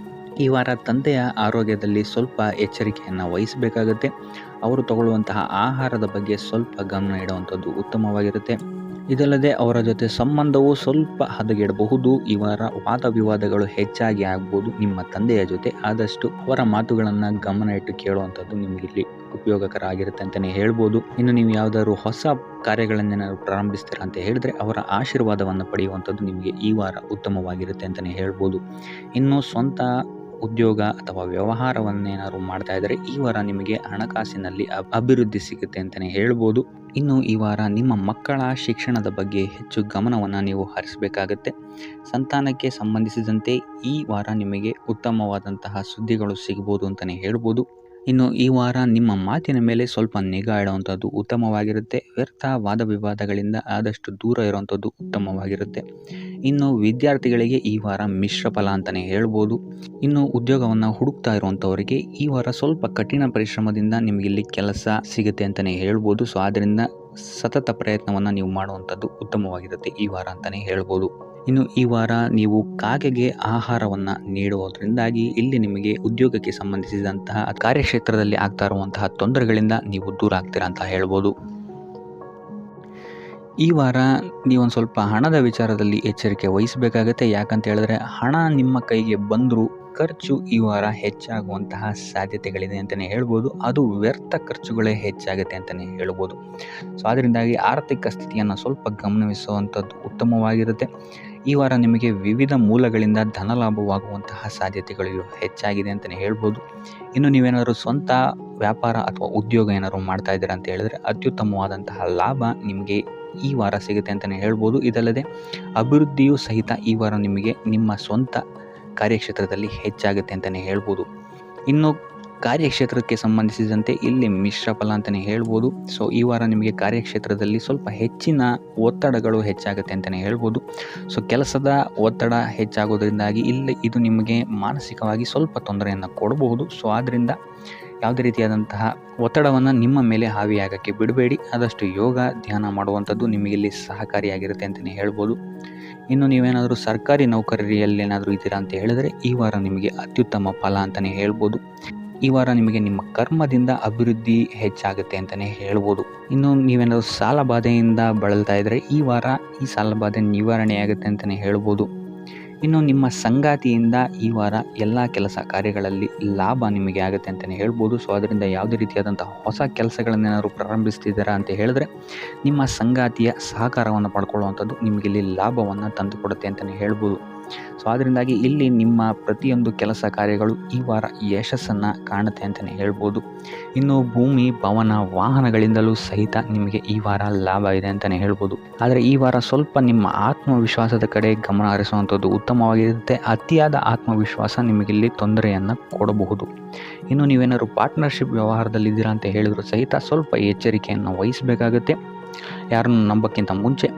ಈ ವಾರ ತಂದೆಯ ಆರೋಗ್ಯದಲ್ಲಿ ಸ್ವಲ್ಪ ಎಚ್ಚರಿಕೆಯನ್ನು ವಹಿಸಬೇಕಾಗುತ್ತೆ. ಅವರು ತಗೊಳ್ಳುವಂತಹ ಆಹಾರದ ಬಗ್ಗೆ ಸ್ವಲ್ಪ ಗಮನ ಇಡುವಂಥದ್ದು ಉತ್ತಮವಾಗಿರುತ್ತೆ. ಇದಲ್ಲದೆ ಅವರ ಜೊತೆ ಸಂಬಂಧವು ಸ್ವಲ್ಪ ಹದಗೆಡಬಹುದು. ಈ ವಾರ ವಾದ ವಿವಾದಗಳು ಹೆಚ್ಚಾಗಿ ಆಗ್ಬೋದು ನಿಮ್ಮ ತಂದೆಯ ಜೊತೆ. ಆದಷ್ಟು ಅವರ ಮಾತುಗಳನ್ನು ಗಮನ ಇಟ್ಟು ಕೇಳುವಂಥದ್ದು ನಿಮಗಿಲ್ಲಿ ಉಪಯೋಗಕರ ಆಗಿರುತ್ತೆ ಅಂತಲೇ ಹೇಳ್ಬೋದು. ಇನ್ನು ನೀವು ಯಾವುದಾದ್ರು ಹೊಸ ಕಾರ್ಯಗಳನ್ನೇನಾದ್ರು ಪ್ರಾರಂಭಿಸ್ತೀರಾ ಅಂತ ಹೇಳಿದ್ರೆ ಅವರ ಆಶೀರ್ವಾದವನ್ನು ಪಡೆಯುವಂಥದ್ದು ನಿಮಗೆ ಈ ವಾರ ಉತ್ತಮವಾಗಿರುತ್ತೆ ಅಂತಲೇ ಹೇಳ್ಬೋದು. ಇನ್ನು ಸ್ವಂತ ಉದ್ಯೋಗ ಅಥವಾ ವ್ಯವಹಾರವನ್ನೇನಾದ್ರು ಮಾಡ್ತಾ ಇದ್ದರೆ ಈ ವಾರ ನಿಮಗೆ ಹಣಕಾಸಿನಲ್ಲಿ ಅಭಿವೃದ್ಧಿ ಸಿಗುತ್ತೆ ಅಂತಲೇ ಹೇಳ್ಬೋದು. ಇನ್ನು ಈ ವಾರ ನಿಮ್ಮ ಮಕ್ಕಳ ಶಿಕ್ಷಣದ ಬಗ್ಗೆ ಹೆಚ್ಚು ಗಮನವನ್ನು ನೀವು ಹರಿಸಬೇಕಾಗತ್ತೆ. ಸಂತಾನಕ್ಕೆ ಸಂಬಂಧಿಸಿದಂತೆ ಈ ವಾರ ನಿಮಗೆ ಉತ್ತಮವಾದಂತಹ ಸುದ್ದಿಗಳು ಸಿಗ್ಬೋದು ಅಂತಲೇ ಹೇಳ್ಬೋದು. ಇನ್ನು ಈ ವಾರ ನಿಮ್ಮ ಮಾತಿನ ಮೇಲೆ ಸ್ವಲ್ಪ ನಿಗಾ ಇಡುವಂಥದ್ದು ಉತ್ತಮವಾಗಿರುತ್ತೆ. ವ್ಯರ್ಥ ವಾದ ವಿವಾದಗಳಿಂದ ಆದಷ್ಟು ದೂರ ಇರುವಂಥದ್ದು ಉತ್ತಮವಾಗಿರುತ್ತೆ. ಇನ್ನು ವಿದ್ಯಾರ್ಥಿಗಳಿಗೆ ಈ ವಾರ ಮಿಶ್ರ ಫಲ ಅಂತಲೇ ಹೇಳ್ಬೋದು. ಇನ್ನು ಉದ್ಯೋಗವನ್ನು ಹುಡುಕ್ತಾ ಇರುವಂಥವರಿಗೆ ಈ ವಾರ ಸ್ವಲ್ಪ ಕಠಿಣ ಪರಿಶ್ರಮದಿಂದ ನಿಮಗಿಲ್ಲಿ ಕೆಲಸ ಸಿಗುತ್ತೆ ಅಂತಲೇ ಹೇಳ್ಬೋದು. ಸೊ ಆದ್ದರಿಂದ ಸತತ ಪ್ರಯತ್ನವನ್ನು ನೀವು ಮಾಡುವಂಥದ್ದು ಉತ್ತಮವಾಗಿರುತ್ತೆ ಈ ವಾರ ಅಂತಲೇ ಹೇಳ್ಬೋದು. ಇನ್ನು ಈ ವಾರ ನೀವು ಕಾಗೆಗೆ ಆಹಾರವನ್ನು ನೀಡುವುದರಿಂದಾಗಿ ಇಲ್ಲಿ ನಿಮಗೆ ಉದ್ಯೋಗಕ್ಕೆ ಸಂಬಂಧಿಸಿದಂತಹ ಕಾರ್ಯಕ್ಷೇತ್ರದಲ್ಲಿ ಆಗ್ತಾ ಇರುವಂತಹ ತೊಂದರೆಗಳಿಂದ ನೀವು ದೂರ ಆಗ್ತೀರಾ ಅಂತ ಹೇಳ್ಬೋದು. ಈ ವಾರ ನೀವೊಂದು ಸ್ವಲ್ಪ ಹಣದ ವಿಚಾರದಲ್ಲಿ ಎಚ್ಚರಿಕೆ ವಹಿಸಬೇಕಾಗತ್ತೆ. ಯಾಕಂತ ಹೇಳಿದ್ರೆ ಹಣ ನಿಮ್ಮ ಕೈಗೆ ಬಂದರೂ ಖರ್ಚು ಈ ವಾರ ಹೆಚ್ಚಾಗುವಂತಹ ಸಾಧ್ಯತೆಗಳಿದೆ ಅಂತಲೇ ಹೇಳ್ಬೋದು. ಅದು ವ್ಯರ್ಥ ಖರ್ಚುಗಳೇ ಹೆಚ್ಚಾಗುತ್ತೆ ಅಂತಲೇ ಹೇಳ್ಬೋದು. ಸೊ ಅದರಿಂದಾಗಿ ಆರ್ಥಿಕ ಸ್ಥಿತಿಯನ್ನು ಸ್ವಲ್ಪ ಗಮನಿಸುವಂಥದ್ದು ಉತ್ತಮವಾಗಿರುತ್ತೆ. ಈ ವಾರ ನಿಮಗೆ ವಿವಿಧ ಮೂಲಗಳಿಂದ ಧನಲಾಭವಾಗುವಂತಹ ಸಾಧ್ಯತೆಗಳು ಹೆಚ್ಚಾಗಿದೆ ಅಂತಲೇ ಹೇಳ್ಬೋದು. ಇನ್ನು ನೀವೇನಾದರೂ ಸ್ವಂತ ವ್ಯಾಪಾರ ಅಥವಾ ಉದ್ಯೋಗ ಏನಾದರೂ ಮಾಡ್ತಾ ಇದ್ದೀರಾ ಅಂತ ಹೇಳಿದ್ರೆ ಅತ್ಯುತ್ತಮವಾದಂತಹ ಲಾಭ ನಿಮಗೆ ಈ ವಾರ ಸಿಗುತ್ತೆ ಅಂತಲೇ ಹೇಳ್ಬೋದು. ಇದಲ್ಲದೆ ಅಭಿವೃದ್ಧಿಯೂ ಸಹಿತ ಈ ವಾರ ನಿಮಗೆ ನಿಮ್ಮ ಸ್ವಂತ ಕಾರ್ಯಕ್ಷೇತ್ರದಲ್ಲಿ ಹೆಚ್ಚಾಗುತ್ತೆ ಅಂತಲೇ ಹೇಳ್ಬೋದು. ಇನ್ನು ಕಾರ್ಯಕ್ಷೇತ್ರಕ್ಕೆ ಸಂಬಂಧಿಸಿದಂತೆ ಇಲ್ಲಿ ಮಿಶ್ರ ಫಲ ಅಂತಲೇ ಹೇಳ್ಬೋದು. ಸೊ ಈ ವಾರ ನಿಮಗೆ ಕಾರ್ಯಕ್ಷೇತ್ರದಲ್ಲಿ ಸ್ವಲ್ಪ ಹೆಚ್ಚಿನ ಒತ್ತಡಗಳು ಹೆಚ್ಚಾಗುತ್ತೆ ಅಂತಲೇ ಹೇಳ್ಬೋದು. ಸೊ ಕೆಲಸದ ಒತ್ತಡ ಹೆಚ್ಚಾಗೋದ್ರಿಂದಾಗಿ ಇಲ್ಲಿ ಇದು ನಿಮಗೆ ಮಾನಸಿಕವಾಗಿ ಸ್ವಲ್ಪ ತೊಂದರೆಯನ್ನು ಕೊಡಬಹುದು. ಸೊ ಆದ್ದರಿಂದ ಯಾವುದೇ ರೀತಿಯಾದಂತಹ ಒತ್ತಡವನ್ನು ನಿಮ್ಮ ಮೇಲೆ ಹಾವಿಯಾಗಕ್ಕೆ ಬಿಡಬೇಡಿ. ಆದಷ್ಟು ಯೋಗ ಧ್ಯಾನ ಮಾಡುವಂಥದ್ದು ನಿಮಗಿಲ್ಲಿ ಸಹಕಾರಿಯಾಗಿರುತ್ತೆ ಅಂತಲೇ ಹೇಳ್ಬೋದು. ಇನ್ನು ನೀವೇನಾದರೂ ಸರ್ಕಾರಿ ನೌಕರಿಯಲ್ಲಿ ಏನಾದರೂ ಇದ್ದೀರಾ ಅಂತ ಹೇಳಿದರೆ ಈ ವಾರ ನಿಮಗೆ ಅತ್ಯುತ್ತಮ ಫಲ ಅಂತಲೇ ಹೇಳ್ಬೋದು. ಈ ವಾರ ನಿಮಗೆ ನಿಮ್ಮ ಕರ್ಮದಿಂದ ಅಭಿವೃದ್ಧಿ ಹೆಚ್ಚಾಗುತ್ತೆ ಅಂತಲೇ ಹೇಳ್ಬೋದು. ಇನ್ನು ನೀವೇನಾದರೂ ಸಾಲ ಬಾಧೆಯಿಂದ ಬಳಲ್ತಾ ಇದ್ದರೆ ಈ ವಾರ ಈ ಸಾಲ ಬಾಧೆ ನಿವಾರಣೆಯಾಗುತ್ತೆ ಅಂತಲೇ ಹೇಳ್ಬೋದು. ಇನ್ನು ನಿಮ್ಮ ಸಂಗಾತಿಯಿಂದ ಈ ವಾರ ಎಲ್ಲ ಕೆಲಸ ಕಾರ್ಯಗಳಲ್ಲಿ ಲಾಭ ನಿಮಗೆ ಆಗುತ್ತೆ ಅಂತಲೇ ಹೇಳ್ಬೋದು. ಸೊ ಅದರಿಂದ ಯಾವುದೇ ರೀತಿಯಾದಂಥ ಹೊಸ ಕೆಲಸಗಳನ್ನೇನಾದ್ರು ಪ್ರಾರಂಭಿಸ್ತಿದ್ದೀರಾ ಅಂತ ಹೇಳಿದ್ರೆ ನಿಮ್ಮ ಸಂಗಾತಿಯ ಸಹಕಾರವನ್ನು ಪಡ್ಕೊಳ್ಳುವಂಥದ್ದು ನಿಮಗಿಲ್ಲಿ ಲಾಭವನ್ನು ತಂದುಕೊಡುತ್ತೆ ಅಂತಲೇ ಹೇಳ್ಬೋದು. ಸೊ ಅದರಿಂದಾಗಿ ಇಲ್ಲಿ ನಿಮ್ಮ ಪ್ರತಿಯೊಂದು ಕೆಲಸ ಕಾರ್ಯಗಳು ಈ ವಾರ ಯಶಸ್ಸನ್ನು ಕಾಣುತ್ತೆ ಅಂತಲೇ ಹೇಳ್ಬೋದು. ಇನ್ನು ಭೂಮಿ ಭವನ ವಾಹನಗಳಿಂದಲೂ ಸಹಿತ ನಿಮಗೆ ಈ ವಾರ ಲಾಭ ಇದೆ ಅಂತಲೇ ಹೇಳ್ಬೋದು. ಆದರೆ ಈ ವಾರ ಸ್ವಲ್ಪ ನಿಮ್ಮ ಆತ್ಮವಿಶ್ವಾಸದ ಕಡೆ ಗಮನ ಹರಿಸುವಂಥದ್ದು ಉತ್ತಮವಾಗಿರುತ್ತೆ. ಅತಿಯಾದ ಆತ್ಮವಿಶ್ವಾಸ ನಿಮಗಿಲ್ಲಿ ತೊಂದರೆಯನ್ನು ಕೊಡಬಹುದು. ಇನ್ನು ನೀವೇನಾದ್ರು ಪಾರ್ಟ್ನರ್ಶಿಪ್ ವ್ಯವಹಾರದಲ್ಲಿದ್ದೀರಾ ಅಂತ ಹೇಳಿದ್ರು ಸಹಿತ ಸ್ವಲ್ಪ ಎಚ್ಚರಿಕೆಯನ್ನು ವಹಿಸಬೇಕಾಗುತ್ತೆ ಯಾರನ್ನು ನಂಬೋಕ್ಕಿಂತ ಮುಂಚೆ.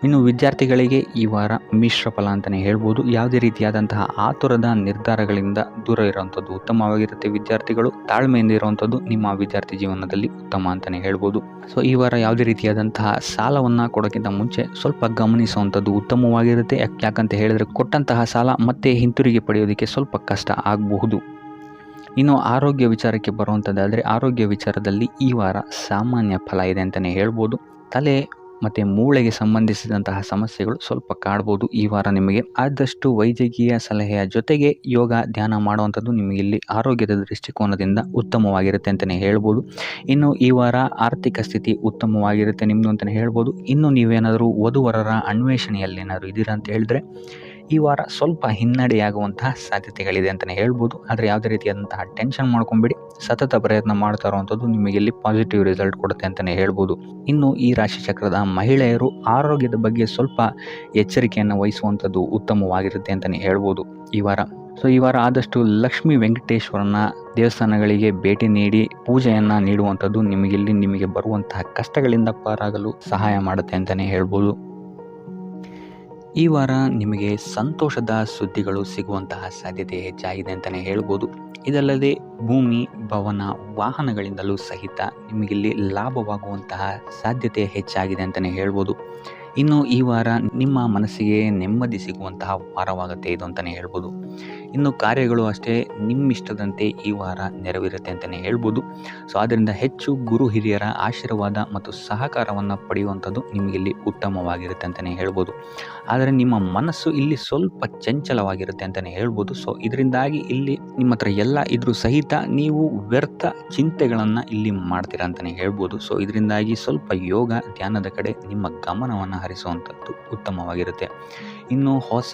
ಇನ್ನು ವಿದ್ಯಾರ್ಥಿಗಳಿಗೆ ಈ ವಾರ ಮಿಶ್ರ ಫಲ ಅಂತಲೇ ಹೇಳ್ಬೋದು. ಯಾವುದೇ ರೀತಿಯಾದಂತಹ ಆತುರದ ನಿರ್ಧಾರಗಳಿಂದ ದೂರ ಇರುವಂಥದ್ದು ಉತ್ತಮವಾಗಿರುತ್ತೆ. ವಿದ್ಯಾರ್ಥಿಗಳು ತಾಳ್ಮೆಯಿಂದ ಇರುವಂಥದ್ದು ನಿಮ್ಮ ವಿದ್ಯಾರ್ಥಿ ಜೀವನದಲ್ಲಿ ಉತ್ತಮ ಅಂತಲೇ ಹೇಳ್ಬೋದು. ಸೊ ಈ ವಾರ ಯಾವುದೇ ರೀತಿಯಾದಂತಹ ಸಾಲವನ್ನು ಕೊಡೋಕ್ಕಿಂತ ಮುಂಚೆ ಸ್ವಲ್ಪ ಗಮನಿಸುವಂಥದ್ದು ಉತ್ತಮವಾಗಿರುತ್ತೆ. ಯಾಕಂತ ಹೇಳಿದರೆ ಕೊಟ್ಟಂತಹ ಸಾಲ ಮತ್ತೆ ಹಿಂತಿರುಗಿ ಪಡೆಯೋದಕ್ಕೆ ಸ್ವಲ್ಪ ಕಷ್ಟ ಆಗಬಹುದು. ಇನ್ನು ಆರೋಗ್ಯ ವಿಚಾರಕ್ಕೆ ಬರುವಂಥದ್ದಾದರೆ ಆರೋಗ್ಯ ವಿಚಾರದಲ್ಲಿ ಈ ವಾರ ಸಾಮಾನ್ಯ ಫಲ ಇದೆ ಅಂತಲೇ ಹೇಳ್ಬೋದು. ತಲೆ ಮತ್ತು ಮೂಳೆಗೆ ಸಂಬಂಧಿಸಿದಂತಹ ಸಮಸ್ಯೆಗಳು ಸ್ವಲ್ಪ ಕಾಡ್ಬೋದು ಈ ವಾರ ನಿಮಗೆ. ಆದಷ್ಟು ವೈದ್ಯಕೀಯ ಸಲಹೆಯ ಜೊತೆಗೆ ಯೋಗ ಧ್ಯಾನ ಮಾಡುವಂಥದ್ದು ನಿಮಗೆ ಇಲ್ಲಿ ಆರೋಗ್ಯದ ದೃಷ್ಟಿಕೋನದಿಂದ ಉತ್ತಮವಾಗಿರುತ್ತೆ ಅಂತಲೇ ಹೇಳ್ಬೋದು. ಇನ್ನು ಈ ವಾರ ಆರ್ಥಿಕ ಸ್ಥಿತಿ ಉತ್ತಮವಾಗಿರುತ್ತೆ ನಿಮ್ಮದು ಅಂತಲೇ ಹೇಳ್ಬೋದು. ಇನ್ನು ನೀವೇನಾದರೂ ವಧುವರರ ಅನ್ವೇಷಣೆಯಲ್ಲಿ ಏನಾದರೂ ಇದ್ದೀರಾ ಅಂತ ಹೇಳಿದ್ರೆ ಈ ವಾರ ಸ್ವಲ್ಪ ಹಿನ್ನಡೆಯಾಗುವಂತಹ ಸಾಧ್ಯತೆಗಳಿದೆ ಅಂತಲೇ ಹೇಳ್ಬೋದು. ಆದರೆ ಯಾವುದೇ ರೀತಿಯಾದಂತಹ ಟೆನ್ಷನ್ ಮಾಡ್ಕೊಂಬೇಡಿ. ಸತತ ಪ್ರಯತ್ನ ಮಾಡ್ತಾ ಇರುವಂಥದ್ದು ನಿಮಗೆ ಇಲ್ಲಿ ಪಾಸಿಟಿವ್ ರಿಸಲ್ಟ್ ಕೊಡುತ್ತೆ ಅಂತಲೇ ಹೇಳ್ಬೋದು. ಇನ್ನು ಈ ರಾಶಿ ಚಕ್ರದ ಮಹಿಳೆಯರು ಆರೋಗ್ಯದ ಬಗ್ಗೆ ಸ್ವಲ್ಪ ಎಚ್ಚರಿಕೆಯನ್ನು ವಹಿಸುವಂಥದ್ದು ಉತ್ತಮವಾಗಿರುತ್ತೆ ಅಂತಲೇ ಹೇಳ್ಬೋದು ಈ ವಾರ. ಸೊ ಈ ವಾರ ಆದಷ್ಟು ಲಕ್ಷ್ಮೀ ವೆಂಕಟೇಶ್ವರನ ದೇವಸ್ಥಾನಗಳಿಗೆ ಭೇಟಿ ನೀಡಿ ಪೂಜೆಯನ್ನು ನೀಡುವಂಥದ್ದು ನಿಮಗೆ ಬರುವಂತಹ ಕಷ್ಟಗಳಿಂದ ಪಾರಾಗಲು ಸಹಾಯ ಮಾಡುತ್ತೆ ಅಂತಲೇ ಹೇಳ್ಬೋದು. ಈ ವಾರ ನಿಮಗೆ ಸಂತೋಷದ ಸುದ್ದಿಗಳು ಸಿಗುವಂತಹ ಸಾಧ್ಯತೆ ಹೆಚ್ಚಾಗಿದೆ ಅಂತಲೇ ಹೇಳ್ಬೋದು. ಇದಲ್ಲದೆ ಭೂಮಿ, ಭವನ, ವಾಹನಗಳಿಂದಲೂ ಸಹಿತ ನಿಮಗಿಲ್ಲಿ ಲಾಭವಾಗುವಂತಹ ಸಾಧ್ಯತೆ ಹೆಚ್ಚಾಗಿದೆ ಅಂತಲೇ ಹೇಳ್ಬೋದು. ಇನ್ನು ಈ ವಾರ ನಿಮ್ಮ ಮನಸ್ಸಿಗೆ ನೆಮ್ಮದಿ ಸಿಗುವಂತಹ ವಾರವಾಗುತ್ತೆ ಇದು ಅಂತಲೇ ಹೇಳ್ಬೋದು. ಇನ್ನು ಕಾರ್ಯಗಳು ಅಷ್ಟೇ ನಿಮ್ಮಿಷ್ಟದಂತೆ ಈ ವಾರ ನೆರವೇರುತ್ತೆ ಅಂತಲೇ ಹೇಳ್ಬೋದು. ಸೊ ಆದ್ದರಿಂದ ಹೆಚ್ಚು ಗುರು ಹಿರಿಯರ ಆಶೀರ್ವಾದ ಮತ್ತು ಸಹಕಾರವನ್ನು ಪಡೆಯುವಂಥದ್ದು ನಿಮಗಿಲ್ಲಿ ಉತ್ತಮವಾಗಿರುತ್ತೆ ಅಂತಲೇ ಹೇಳ್ಬೋದು. ಆದರೆ ನಿಮ್ಮ ಮನಸ್ಸು ಇಲ್ಲಿ ಸ್ವಲ್ಪ ಚಂಚಲವಾಗಿರುತ್ತೆ ಅಂತಲೇ ಹೇಳ್ಬೋದು. ಸೊ ಇದರಿಂದಾಗಿ ಇಲ್ಲಿ ನಿಮ್ಮ ಹತ್ರ ಎಲ್ಲ ಇದ್ರೂ ಸಹಿತ ನೀವು ವ್ಯರ್ಥ ಚಿಂತೆಗಳನ್ನು ಇಲ್ಲಿ ಮಾಡ್ತೀರಾ ಅಂತಲೇ ಹೇಳ್ಬೋದು. ಸೊ ಇದರಿಂದಾಗಿ ಸ್ವಲ್ಪ ಯೋಗ ಧ್ಯಾನದ ಕಡೆ ನಿಮ್ಮ ಗಮನವನ್ನು ಹರಿಸುವಂಥದ್ದು ಉತ್ತಮವಾಗಿರುತ್ತೆ. ಇನ್ನು ಹೊಸ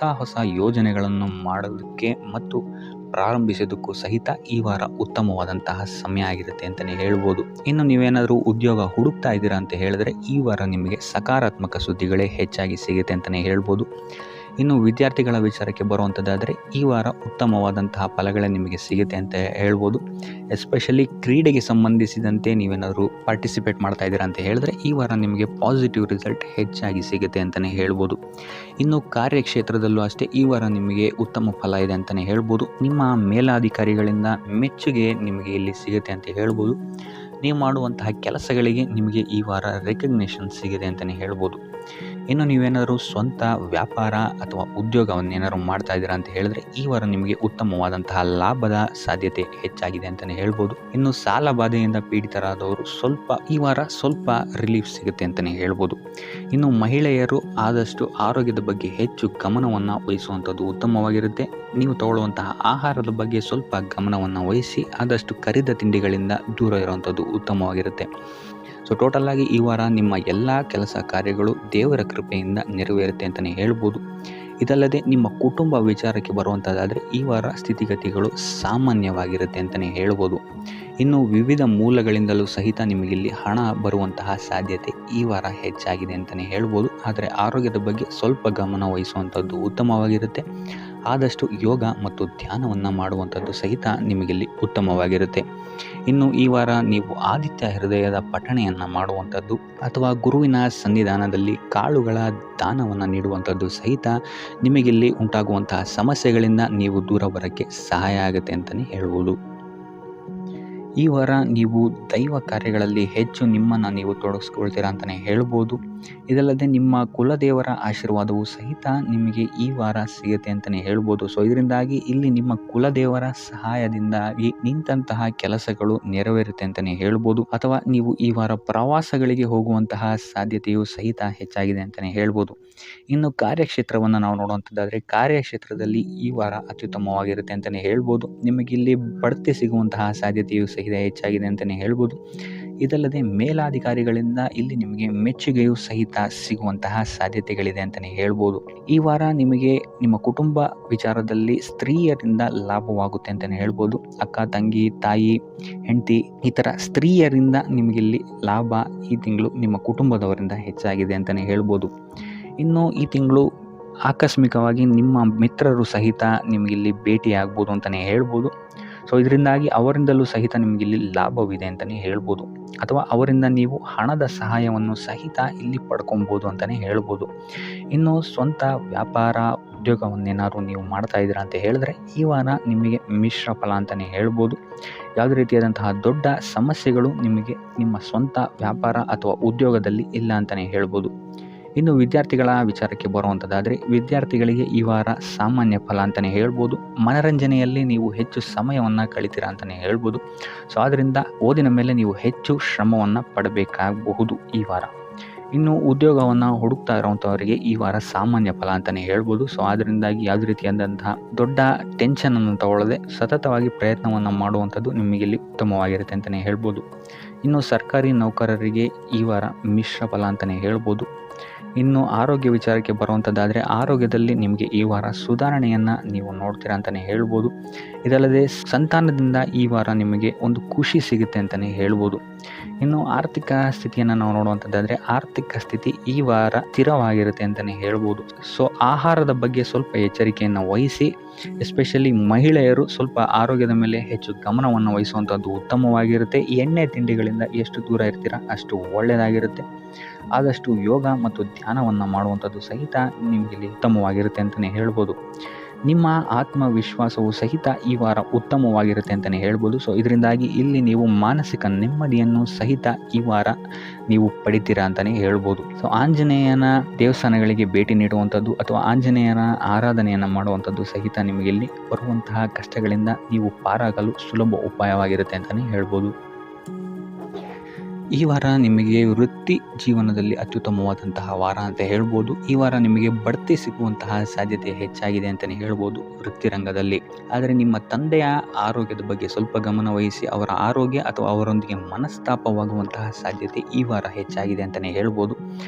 ಯೋಜನೆಗಳನ್ನು ಮಾಡೋದಕ್ಕೆ ಮತ್ತು ಪ್ರಾರಂಭಿಸೋದಕ್ಕೂ ಸಹಿತ ಈ ವಾರ ಉತ್ತಮವಾದಂತಹ ಸಮಯ ಆಗಿರುತ್ತೆ ಅಂತಲೇ ಹೇಳ್ಬೋದು. ಇನ್ನು ನೀವೇನಾದರೂ ಉದ್ಯೋಗ ಹುಡುಕ್ತಾ ಇದ್ದೀರಾ ಅಂತ ಹೇಳಿದ್ರೆ ಈ ವಾರ ನಿಮಗೆ ಸಕಾರಾತ್ಮಕ ಸುದ್ದಿಗಳೇ ಹೆಚ್ಚಾಗಿ ಸಿಗುತ್ತೆ ಅಂತಲೇ ಹೇಳ್ಬೋದು. ಇನ್ನು ವಿದ್ಯಾರ್ಥಿಗಳ ವಿಚಾರಕ್ಕೆ ಬರುವಂಥದ್ದಾದರೆ ಈ ವಾರ ಉತ್ತಮವಾದಂತಹ ಫಲಗಳೇ ನಿಮಗೆ ಸಿಗುತ್ತೆ ಅಂತ ಹೇಳ್ಬೋದು. ಎಸ್ಪೆಷಲಿ ಕ್ರೀಡೆಗೆ ಸಂಬಂಧಿಸಿದಂತೆ ನೀವೇನಾದರೂ ಪಾರ್ಟಿಸಿಪೇಟ್ ಮಾಡ್ತಾ ಇದ್ದೀರಾ ಅಂತ ಹೇಳಿದ್ರೆ ಈ ವಾರ ನಿಮಗೆ ಪಾಸಿಟಿವ್ ರಿಸಲ್ಟ್ ಹೆಚ್ಚಾಗಿ ಸಿಗುತ್ತೆ ಅಂತಲೇ ಹೇಳ್ಬೋದು. ಇನ್ನು ಕಾರ್ಯಕ್ಷೇತ್ರದಲ್ಲೂ ಅಷ್ಟೇ ಈ ವಾರ ನಿಮಗೆ ಉತ್ತಮ ಫಲ ಇದೆ ಅಂತಲೇ ಹೇಳ್ಬೋದು. ನಿಮ್ಮ ಮೇಲಾಧಿಕಾರಿಗಳಿಂದ ಮೆಚ್ಚುಗೆ ನಿಮಗೆ ಇಲ್ಲಿ ಸಿಗುತ್ತೆ ಅಂತ ಹೇಳ್ಬೋದು. ನೀವು ಮಾಡುವಂತಹ ಕೆಲಸಗಳಿಗೆ ನಿಮಗೆ ಈ ವಾರ ರೆಕಗ್ನೇಷನ್ ಸಿಗಿದೆ ಅಂತಲೇ ಹೇಳ್ಬೋದು. ಇನ್ನು ನೀವೇನಾದರೂ ಸ್ವಂತ ವ್ಯಾಪಾರ ಅಥವಾ ಉದ್ಯೋಗವನ್ನೇನಾದ್ರು ಮಾಡ್ತಾ ಇದ್ದೀರಾ ಅಂತ ಹೇಳಿದ್ರೆ ಈ ವಾರ ನಿಮಗೆ ಉತ್ತಮವಾದಂತಹ ಲಾಭದ ಸಾಧ್ಯತೆ ಹೆಚ್ಚಾಗಿದೆ ಅಂತಲೇ ಹೇಳ್ಬೋದು. ಇನ್ನು ಸಾಲ ಬಾಧೆಯಿಂದ ಪೀಡಿತರಾದವರು ಈ ವಾರ ಸ್ವಲ್ಪ ರಿಲೀಫ್ ಸಿಗುತ್ತೆ ಅಂತಲೇ ಹೇಳ್ಬೋದು. ಇನ್ನು ಮಹಿಳೆಯರು ಆದಷ್ಟು ಆರೋಗ್ಯದ ಬಗ್ಗೆ ಹೆಚ್ಚು ಗಮನವನ್ನು ವಹಿಸುವಂಥದ್ದು ಉತ್ತಮವಾಗಿರುತ್ತೆ. ನೀವು ತಗೊಳ್ಳುವಂತಹ ಆಹಾರದ ಬಗ್ಗೆ ಸ್ವಲ್ಪ ಗಮನವನ್ನು ವಹಿಸಿ ಆದಷ್ಟು ಕರಿದ ತಿಂಡಿಗಳಿಂದ ದೂರ ಇರುವಂಥದ್ದು ಉತ್ತಮವಾಗಿರುತ್ತೆ. ಸೊ ಟೋಟಲ್ ಆಗಿ ಈ ವಾರ ನಿಮ್ಮ ಎಲ್ಲ ಕೆಲಸ ಕಾರ್ಯಗಳು ದೇವರ ಕೃಪೆಯಿಂದ ನೆರವೇರುತ್ತೆ ಅಂತಲೇ ಹೇಳ್ಬೋದು. ಇದಲ್ಲದೆ ನಿಮ್ಮ ಕುಟುಂಬ ವಿಚಾರಕ್ಕೆ ಬರುವಂಥದ್ದಾದರೆ ಈ ವಾರ ಸ್ಥಿತಿಗತಿಗಳು ಸಾಮಾನ್ಯವಾಗಿರುತ್ತೆ ಅಂತಲೇ ಹೇಳ್ಬೋದು. ಇನ್ನು ವಿವಿಧ ಮೂಲಗಳಿಂದಲೂ ಸಹಿತ ನಿಮಗಿಲ್ಲಿ ಹಣ ಬರುವಂತಹ ಸಾಧ್ಯತೆ ಈ ವಾರ ಹೆಚ್ಚಾಗಿದೆ ಅಂತಲೇ ಹೇಳ್ಬೋದು. ಆದರೆ ಆರೋಗ್ಯದ ಬಗ್ಗೆ ಸ್ವಲ್ಪ ಗಮನ ವಹಿಸುವಂಥದ್ದು ಉತ್ತಮವಾಗಿರುತ್ತೆ. ಆದಷ್ಟು ಯೋಗ ಮತ್ತು ಧ್ಯಾನವನ್ನು ಮಾಡುವಂಥದ್ದು ಸಹಿತ ನಿಮಗಿಲ್ಲಿ ಉತ್ತಮವಾಗಿರುತ್ತೆ. ಇನ್ನು ಈ ವಾರ ನೀವು ಆದಿತ್ಯ ಹೃದಯದ ಪಠಣೆಯನ್ನು ಮಾಡುವಂಥದ್ದು ಅಥವಾ ಗುರುವಿನ ಸನ್ನಿಧಾನದಲ್ಲಿ ಕಾಳುಗಳ ದಾನವನ್ನು ನೀಡುವಂಥದ್ದು ಸಹಿತ ನಿಮಗಿಲ್ಲಿ ಉಂಟಾಗುವಂತಹ ಸಮಸ್ಯೆಗಳಿಂದ ನೀವು ದೂರ ಬರೋಕ್ಕೆ ಸಹಾಯ ಆಗುತ್ತೆ ಅಂತಲೇ ಹೇಳ್ಬೋದು. ಈ ವಾರ ನೀವು ದೈವ ಕಾರ್ಯಗಳಲ್ಲಿ ಹೆಚ್ಚು ನಿಮ್ಮನ್ನು ನೀವು ತೊಡಗಿಸ್ಕೊಳ್ತೀರಾ ಅಂತಲೇ ಹೇಳ್ಬೋದು. ಇದಲ್ಲದೆ ನಿಮ್ಮ ಕುಲದೇವರ ಆಶೀರ್ವಾದವು ಸಹಿತ ನಿಮಗೆ ಈ ವಾರ ಸಿಗುತ್ತೆ ಅಂತಲೇ ಹೇಳ್ಬೋದು. ಸೊ ಇದರಿಂದಾಗಿ ಇಲ್ಲಿ ನಿಮ್ಮ ಕುಲದೇವರ ಸಹಾಯದಿಂದಾಗಿ ನಿಂತಹ ಕೆಲಸಗಳು ನೆರವೇರುತ್ತೆ ಅಂತಲೇ ಹೇಳ್ಬೋದು. ಅಥವಾ ನೀವು ಈ ವಾರ ಪ್ರವಾಸಗಳಿಗೆ ಹೋಗುವಂತಹ ಸಾಧ್ಯತೆಯು ಸಹಿತ ಹೆಚ್ಚಾಗಿದೆ ಅಂತಲೇ ಹೇಳ್ಬೋದು. ಇನ್ನು ಕಾರ್ಯಕ್ಷೇತ್ರವನ್ನು ನಾವು ನೋಡುವಂಥದ್ದಾದರೆ ಕಾರ್ಯಕ್ಷೇತ್ರದಲ್ಲಿ ಈ ವಾರ ಅತ್ಯುತ್ತಮವಾಗಿರುತ್ತೆ ಅಂತಲೇ ಹೇಳ್ಬೋದು. ನಿಮಗಿಲ್ಲಿ ಬಡ್ತಿ ಸಿಗುವಂತಹ ಸಾಧ್ಯತೆಯು ಸಹಿತ ಹೆಚ್ಚಾಗಿದೆ ಅಂತಲೇ ಹೇಳ್ಬೋದು. ಇದಲ್ಲದೆ ಮೇಲಾಧಿಕಾರಿಗಳಿಂದ ಇಲ್ಲಿ ನಿಮಗೆ ಮೆಚ್ಚುಗೆಯೂ ಸಹಿತ ಸಿಗುವಂತಹ ಸಾಧ್ಯತೆಗಳಿದೆ ಅಂತಲೇ ಹೇಳ್ಬೋದು. ಈ ವಾರ ನಿಮಗೆ ನಿಮ್ಮ ಕುಟುಂಬ ವಿಚಾರದಲ್ಲಿ ಸ್ತ್ರೀಯರಿಂದ ಲಾಭವಾಗುತ್ತೆ ಅಂತಲೇ ಹೇಳ್ಬೋದು. ಅಕ್ಕ, ತಂಗಿ, ತಾಯಿ, ಹೆಂಡತಿ ಈ ಥರ ಸ್ತ್ರೀಯರಿಂದ ನಿಮಗಿಲ್ಲಿ ಲಾಭ ಈ ತಿಂಗಳು ನಿಮ್ಮ ಕುಟುಂಬದವರಿಂದ ಹೆಚ್ಚಾಗಿದೆ ಅಂತಲೇ ಹೇಳ್ಬೋದು. ಇನ್ನು ಈ ತಿಂಗಳು ಆಕಸ್ಮಿಕವಾಗಿ ನಿಮ್ಮ ಮಿತ್ರರು ಸಹಿತ ನಿಮಗಿಲ್ಲಿ ಭೇಟಿಯಾಗ್ಬೋದು ಅಂತಲೇ ಹೇಳ್ಬೋದು. ಸೊ ಇದರಿಂದಾಗಿ ಅವರಿಂದಲೂ ಸಹಿತ ನಿಮಗಿಲ್ಲಿ ಲಾಭವಿದೆ ಅಂತಲೇ ಹೇಳ್ಬೋದು. ಅಥವಾ ಅವರಿಂದ ನೀವು ಹಣದ ಸಹಾಯವನ್ನು ಸಹಿತ ಇಲ್ಲಿ ಪಡ್ಕೊಬೋದು ಅಂತಲೇ ಹೇಳ್ಬೋದು. ಇನ್ನು ಸ್ವಂತ ವ್ಯಾಪಾರ ಉದ್ಯೋಗವನ್ನೇನಾದ್ರು ನೀವು ಮಾಡ್ತಾ ಇದ್ದೀರಾ ಅಂತ ಹೇಳಿದ್ರೆ ಈ ವಾರ ನಿಮಗೆ ಮಿಶ್ರ ಫಲ ಅಂತಲೇ ಹೇಳ್ಬೋದು. ಯಾವುದೇ ರೀತಿಯಾದಂತಹ ದೊಡ್ಡ ಸಮಸ್ಯೆಗಳು ನಿಮಗೆ ನಿಮ್ಮ ಸ್ವಂತ ವ್ಯಾಪಾರ ಅಥವಾ ಉದ್ಯೋಗದಲ್ಲಿ ಇಲ್ಲ ಅಂತಲೇ ಹೇಳ್ಬೋದು. ಇನ್ನು ವಿದ್ಯಾರ್ಥಿಗಳ ವಿಚಾರಕ್ಕೆ ಬರುವಂಥದ್ದಾದರೆ ವಿದ್ಯಾರ್ಥಿಗಳಿಗೆ ಈ ವಾರ ಸಾಮಾನ್ಯ ಫಲ ಅಂತಲೇ ಹೇಳ್ಬೋದು. ಮನರಂಜನೆಯಲ್ಲಿ ನೀವು ಹೆಚ್ಚು ಸಮಯವನ್ನು ಕಳಿತೀರಾ ಅಂತಲೇ ಹೇಳ್ಬೋದು. ಸೊ ಆದ್ದರಿಂದ ಓದಿನ ಮೇಲೆ ನೀವು ಹೆಚ್ಚು ಶ್ರಮವನ್ನು ಪಡಬೇಕಾಗಬಹುದು ಈ ವಾರ. ಇನ್ನು ಉದ್ಯೋಗವನ್ನು ಹುಡುಕ್ತಾ ಇರೋವಂಥವರಿಗೆ ಈ ವಾರ ಸಾಮಾನ್ಯ ಫಲ ಅಂತಲೇ ಹೇಳ್ಬೋದು. ಸೊ ಅದರಿಂದಾಗಿ ಯಾವುದೇ ರೀತಿಯಾದಂತಹ ದೊಡ್ಡ ಟೆನ್ಷನನ್ನು ತಗೊಳ್ಳದೆ ಸತತವಾಗಿ ಪ್ರಯತ್ನವನ್ನು ಮಾಡುವಂಥದ್ದು ನಿಮಗೆ ಇಲ್ಲಿ ಉತ್ತಮವಾಗಿರುತ್ತೆ ಅಂತಲೇ ಹೇಳ್ಬೋದು. ಇನ್ನು ಸರ್ಕಾರಿ ನೌಕರರಿಗೆ ಈ ವಾರ ಮಿಶ್ರ ಫಲ ಅಂತಲೇ ಹೇಳ್ಬೋದು. ಇನ್ನು ಆರೋಗ್ಯ ವಿಚಾರಕ್ಕೆ ಬರುವಂಥದ್ದಾದರೆ ಆರೋಗ್ಯದಲ್ಲಿ ನಿಮಗೆ ಈ ವಾರ ಸುಧಾರಣೆಯನ್ನು ನೀವು ನೋಡ್ತೀರಾ ಅಂತಲೇ ಹೇಳ್ಬೋದು. ಇದಲ್ಲದೆ ಸಂತಾನದಿಂದ ಈ ವಾರ ನಿಮಗೆ ಒಂದು ಖುಷಿ ಸಿಗುತ್ತೆ ಅಂತಲೇ ಹೇಳ್ಬೋದು. ಇನ್ನು ಆರ್ಥಿಕ ಸ್ಥಿತಿಯನ್ನು ನಾವು ನೋಡುವಂಥದ್ದಾದರೆ ಆರ್ಥಿಕ ಸ್ಥಿತಿ ಈ ವಾರ ಸ್ಥಿರವಾಗಿರುತ್ತೆ ಅಂತಲೇ ಹೇಳ್ಬೋದು. ಸೊ ಆಹಾರದ ಬಗ್ಗೆ ಸ್ವಲ್ಪ ಎಚ್ಚರಿಕೆಯನ್ನು ವಹಿಸಿ, ಎಸ್ಪೆಷಲಿ ಮಹಿಳೆಯರು ಸ್ವಲ್ಪ ಆರೋಗ್ಯದ ಮೇಲೆ ಹೆಚ್ಚು ಗಮನವನ್ನು ವಹಿಸುವಂಥದ್ದು ಉತ್ತಮವಾಗಿರುತ್ತೆ. ಎಣ್ಣೆ ತಿಂಡಿಗಳಿಂದ ಎಷ್ಟು ದೂರ ಇರ್ತೀರಾ ಅಷ್ಟು ಒಳ್ಳೆಯದಾಗಿರುತ್ತೆ. ಆದಷ್ಟು ಯೋಗ ಮತ್ತು ಧ್ಯಾನವನ್ನು ಮಾಡುವಂಥದ್ದು ಸಹಿತ ನಿಮಗೆ ಇಲ್ಲಿ ಉತ್ತಮವಾಗಿರುತ್ತೆ ಅಂತಲೇ ಹೇಳ್ಬೋದು. ನಿಮ್ಮ ಆತ್ಮವಿಶ್ವಾಸವು ಸಹಿತ ಈ ವಾರ ಉತ್ತಮವಾಗಿರುತ್ತೆ ಅಂತಲೇ ಹೇಳ್ಬೋದು. ಸೊ ಇದರಿಂದಾಗಿ ಇಲ್ಲಿ ನೀವು ಮಾನಸಿಕ ನೆಮ್ಮದಿಯನ್ನು ಸಹಿತ ಈ ವಾರ ನೀವು ಪಡಿತೀರಾ ಅಂತಲೇ ಹೇಳ್ಬೋದು. ಸೊ ಆಂಜನೇಯನ ದೇವಸ್ಥಾನಗಳಿಗೆ ಭೇಟಿ ನೀಡುವಂಥದ್ದು ಅಥವಾ ಆಂಜನೇಯನ ಆರಾಧನೆಯನ್ನು ಮಾಡುವಂಥದ್ದು ಸಹಿತ ನಿಮಗೆ ಇಲ್ಲಿ ಬರುವಂತಹ ಕಷ್ಟಗಳಿಂದ ನೀವು ಪಾರಾಗಲು ಸುಲಭ ಉಪಾಯವಾಗಿರುತ್ತೆ ಅಂತಲೇ ಹೇಳ್ಬೋದು. ಈ ವಾರ ನಿಮಗೆ ವೃತ್ತಿ ಜೀವನದಲ್ಲಿ ಅತ್ಯುತ್ತಮವಾದಂತಹ ವಾರ ಅಂತ ಹೇಳ್ಬೋದು. ಈ ವಾರ ನಿಮಗೆ ಬಡ್ತಿ ಸಿಗುವಂತಹ ಸಾಧ್ಯತೆ ಹೆಚ್ಚಾಗಿದೆ ಅಂತಲೇ ಹೇಳ್ಬೋದು ವೃತ್ತಿ ರಂಗದಲ್ಲಿ. ಆದರೆ ನಿಮ್ಮ ತಂದೆಯ ಆರೋಗ್ಯದ ಬಗ್ಗೆ ಸ್ವಲ್ಪ ಗಮನ ವಹಿಸಿ, ಅವರ ಆರೋಗ್ಯ ಅಥವಾ ಅವರೊಂದಿಗೆ ಮನಸ್ತಾಪವಾಗುವಂತಹ ಸಾಧ್ಯತೆ ಈ ವಾರ ಹೆಚ್ಚಾಗಿದೆ ಅಂತಲೇ ಹೇಳ್ಬೋದು.